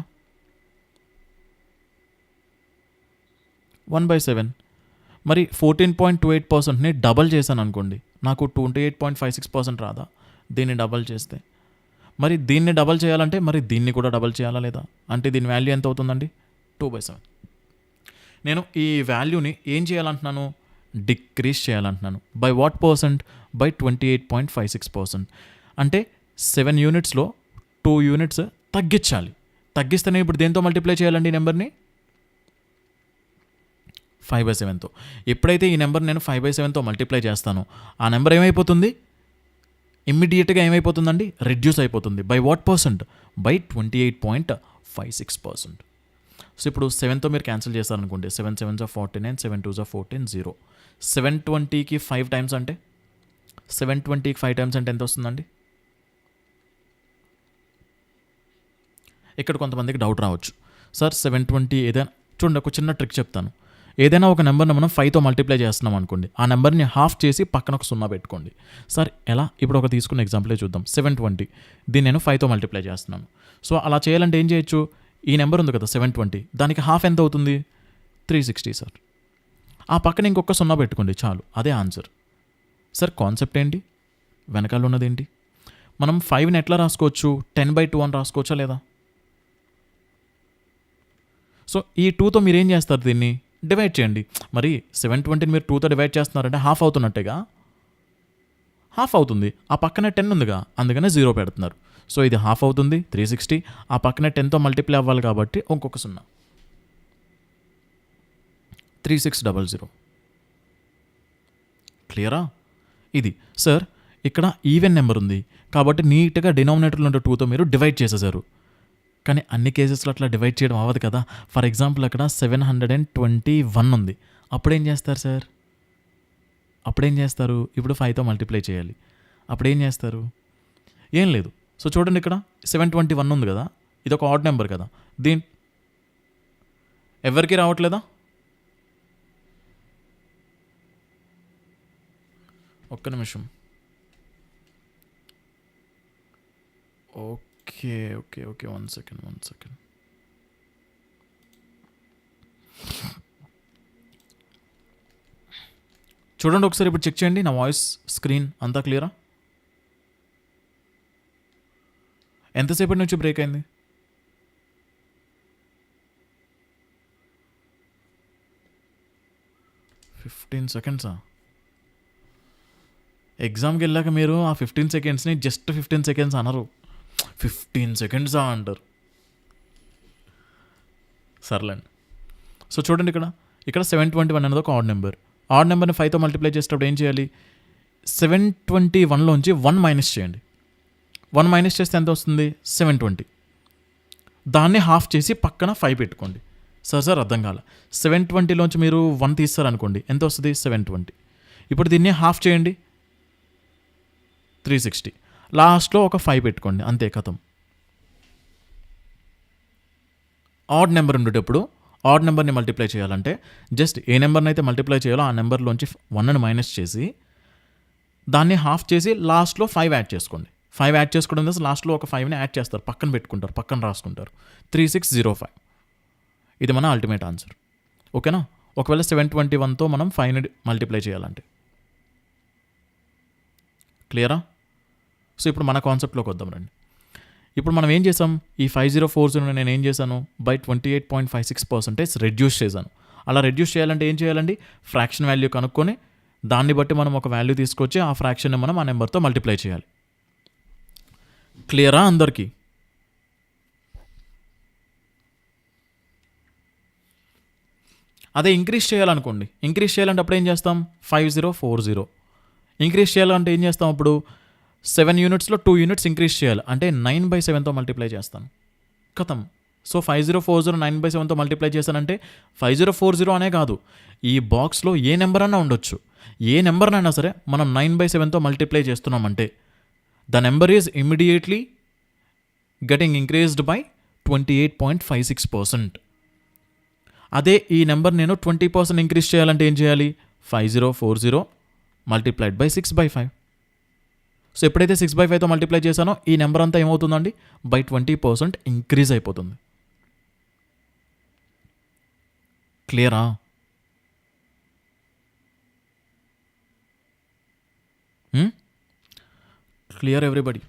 1/7. మరి 14.28%ని డబల్ చేశాను అనుకోండి, నాకు 28.56% రాదా? దీన్ని డబల్ చేస్తే మరి దీన్ని డబల్ చేయాలంటే మరి దీన్ని కూడా డబల్ చేయాలా లేదా? అంటే దీని వాల్యూ ఎంత అవుతుందండి? 2/7. నేను ఈ వాల్యూని ఏం చేయాలంటున్నాను? డిక్రీజ్ చేయాలంటున్నాను. By what percent? బై 28.56%. అంటే 7 యూనిట్స్లో 2 యూనిట్స్ తగ్గించాలి. తగ్గిస్తేనే ఇప్పుడు దేంతో మల్టిప్లై చేయాలండి ఈ నెంబర్ని? 5/7తో. ఎప్పుడైతే ఈ నెంబర్ నేను 5/7తో మల్టిప్లై చేస్తానో ఆ నెంబర్ ఏమైపోతుంది? ఇమ్మీడియట్గా ఏమైపోతుందండి? రెడ్యూస్ అయిపోతుంది. By what percent? By 28.56%. So ఇప్పుడు 7తో మీరు క్యాన్సిల్ చేస్తారనుకోండి, 7 7s are 49, 7 2s are 14, 0. 720కి 5 టైమ్స్ అంటే 720కి 5 టైమ్స్ అంటే ఎంత వస్తుందండి? ఇక్కడ కొంతమందికి డౌట్ రావచ్చు, సార్ 720 ఏదైనా చూడండి, ఒక చిన్న ట్రిక్ చెప్తాను. ఏదైనా ఒక నెంబర్ని మనం 5తో మల్టిప్లై చేస్తున్నాం అనుకోండి, ఆ నెంబర్ని హాఫ్ చేసి పక్కన ఒక 0 పెట్టుకోండి. సార్ ఎలా? ఇప్పుడు ఒక తీసుకున్న ఎగ్జాంపులే చూద్దాం. 720 దీన్ని నేను 5తో మల్టిప్లై చేస్తున్నాను. సో అలా చేయాలంటే ఏం చేయొచ్చు? ఈ నెంబర్ ఉంది కదా 720, దానికి హాఫ్ ఎంత అవుతుంది? 360 సార్. ఆ పక్కన ఇంకొక 0 పెట్టుకోండి చాలు, అదే ఆన్సర్. సార్ కాన్సెప్ట్ ఏంటి? వెనకాల ఉన్నది ఏంటి? మనం 5ని ఎట్లా రాసుకోవచ్చు? 10/2 అని రాసుకోవచ్చా లేదా? సో ఈ 2తో మీరు ఏం చేస్తారు? దీన్ని డివైడ్ చేయండి. మరి 720ని మీరు 2తో డివైడ్ చేస్తున్నారంటే హాఫ్ అవుతున్నట్టేగా, హాఫ్ అవుతుంది. ఆ పక్కనే 10 ఉందిగా, అందుకనే 0 పెడుతున్నారు. సో ఇది హాఫ్ అవుతుంది 360. ఆ పక్కనే 10తో మల్టిప్లై అవ్వాలి కాబట్టి ఇంకొక 0, 3600. క్లియరా? ఇది సార్ ఇక్కడ ఈవెన్ నెంబర్ ఉంది కాబట్టి నీట్గా డినామినేటర్లో ఉండే 2తో మీరు డివైడ్ చేసేసారు. కానీ అన్ని కేసెస్లో అట్లా డివైడ్ చేయడం అవ్వదు కదా. ఫర్ ఎగ్జాంపుల్ అక్కడ 721 ఉంది. అప్పుడేం చేస్తారు సార్? అప్పుడేం చేస్తారు? ఇప్పుడు 5తో మల్టిప్లై చేయాలి. అప్పుడేం చేస్తారు? ఏం లేదు. సో చూడండి ఇక్కడ 721 ఉంది కదా, ఇది ఒక ఆడ్ నెంబర్ కదా, ఎవరికి రావట్లేదా? ఒక్క నిమిషం. Okay okay okay, 1 second. చూడండి ఒకసారి, ఇప్పుడు చెక్ చేయండి. నా వాయిస్ స్క్రీన్ అంతా క్లియరా? ఎంతసేపటి నుంచి బ్రేక్ అయింది? 15 సెకండ్సా? ఎగ్జామ్కి వెళ్ళాక మీరు ఆ 15 సెకండ్స్ని జస్ట్ 15 సెకండ్స్ అనరు, 15 సెకండ్సా అంటారు. సర్లేండి. సో చూడండి ఇక్కడ 721 అనేది ఒక ఆడ్ నెంబర్. ఆడ్ నెంబర్ని 5తో మల్టిప్లై చేసేటప్పుడు ఏం చేయాలి? 721లోంచి 1 మైనస్ చేయండి. 1 మైనస్ చేస్తే ఎంత వస్తుంది? 720. దాన్ని హాఫ్ చేసి పక్కన 5 పెట్టుకోండి. సార్ అర్థం కాల. 720లోంచి మీరు 1 తీస్తారనుకోండి, ఎంత వస్తుంది? 720. ఇప్పుడు దీన్ని హాఫ్ చేయండి, 360. లాస్ట్లో ఒక 5 పెట్టుకోండి, అంతే, కథం. ఆడ్ నెంబర్ ఉండేటప్పుడు ఆడ్ నెంబర్ని మల్టిప్లై చేయాలంటే జస్ట్ ఏ నెంబర్ని అయితే మల్టిప్లై చేయాలో ఆ నెంబర్లోంచి 1ని మైనస్ చేసి దాన్ని హాఫ్ చేసి లాస్ట్లో 5 యాడ్ చేసుకోండి. 5 యాడ్ చేసుకోవడం ద్వారా లాస్ట్లో ఒక 5ని యాడ్ చేస్తారు, పక్కన పెట్టుకుంటారు, పక్కన రాసుకుంటారు. 3605. ఇది మన అల్టిమేట్ ఆన్సర్. ఓకేనా? ఒకవేళ 721తో మనం 5ని మల్టిప్లై చేయాలంటే. క్లియరా? సో ఇప్పుడు మన కాన్సెప్ట్లోకి వద్దాం రండి. ఇప్పుడు మనం ఏం చేసాం? ఈ 5040 నేను ఏం చేశాను? బై 28.56% రెడ్యూస్ చేశాను. అలా రెడ్యూస్ చేయాలంటే ఏం చేయాలండి? ఫ్రాక్షన్ వాల్యూ కనుక్కొని దాన్ని బట్టి మనం ఒక వాల్యూ తీసుకొచ్చి ఆ ఫ్రాక్షన్ని మనం ఆ నెంబర్తో మల్టిప్లై చేయాలి. క్లియరా అందరికీ? అదే ఇంక్రీజ్ చేయాలనుకోండి, ఇంక్రీజ్ చేయాలంటే అప్పుడు ఏం చేస్తాం? 5040. ఇంక్రీజ్ చేయాలంటే ఏం చేస్తాం? అప్పుడు 7 యూనిట్స్లో 2 యూనిట్స్ ఇంక్రీజ్ చేయాలి, అంటే 9/7తో మల్టిప్లై చేస్తాను, కథం. సో 5040 9/7తో మల్టిప్లై చేశానంటే 5040 అనే కాదు, ఈ బాక్స్లో ఏ నెంబర్ అన్నా ఉండొచ్చు, ఏ నెంబర్నైనా సరే మనం 9/7తో మల్టిప్లై చేస్తున్నామంటే the number is immediately getting increased by 28.56%. అదే ఈ నెంబర్ నేను 20% ఇంక్రీజ్ చేయాలంటే ఏం చేయాలి? 5040 మల్టిప్లైడ్ బై 6/5. సో ఎప్పుడైతే 6/5తో మల్టిప్లై చేశానో ఈ నెంబర్ అంతా ఏమవుతుందండి? బై 20% ఇంక్రీజ్ అయిపోతుంది. క్లియరా? Clear everybody?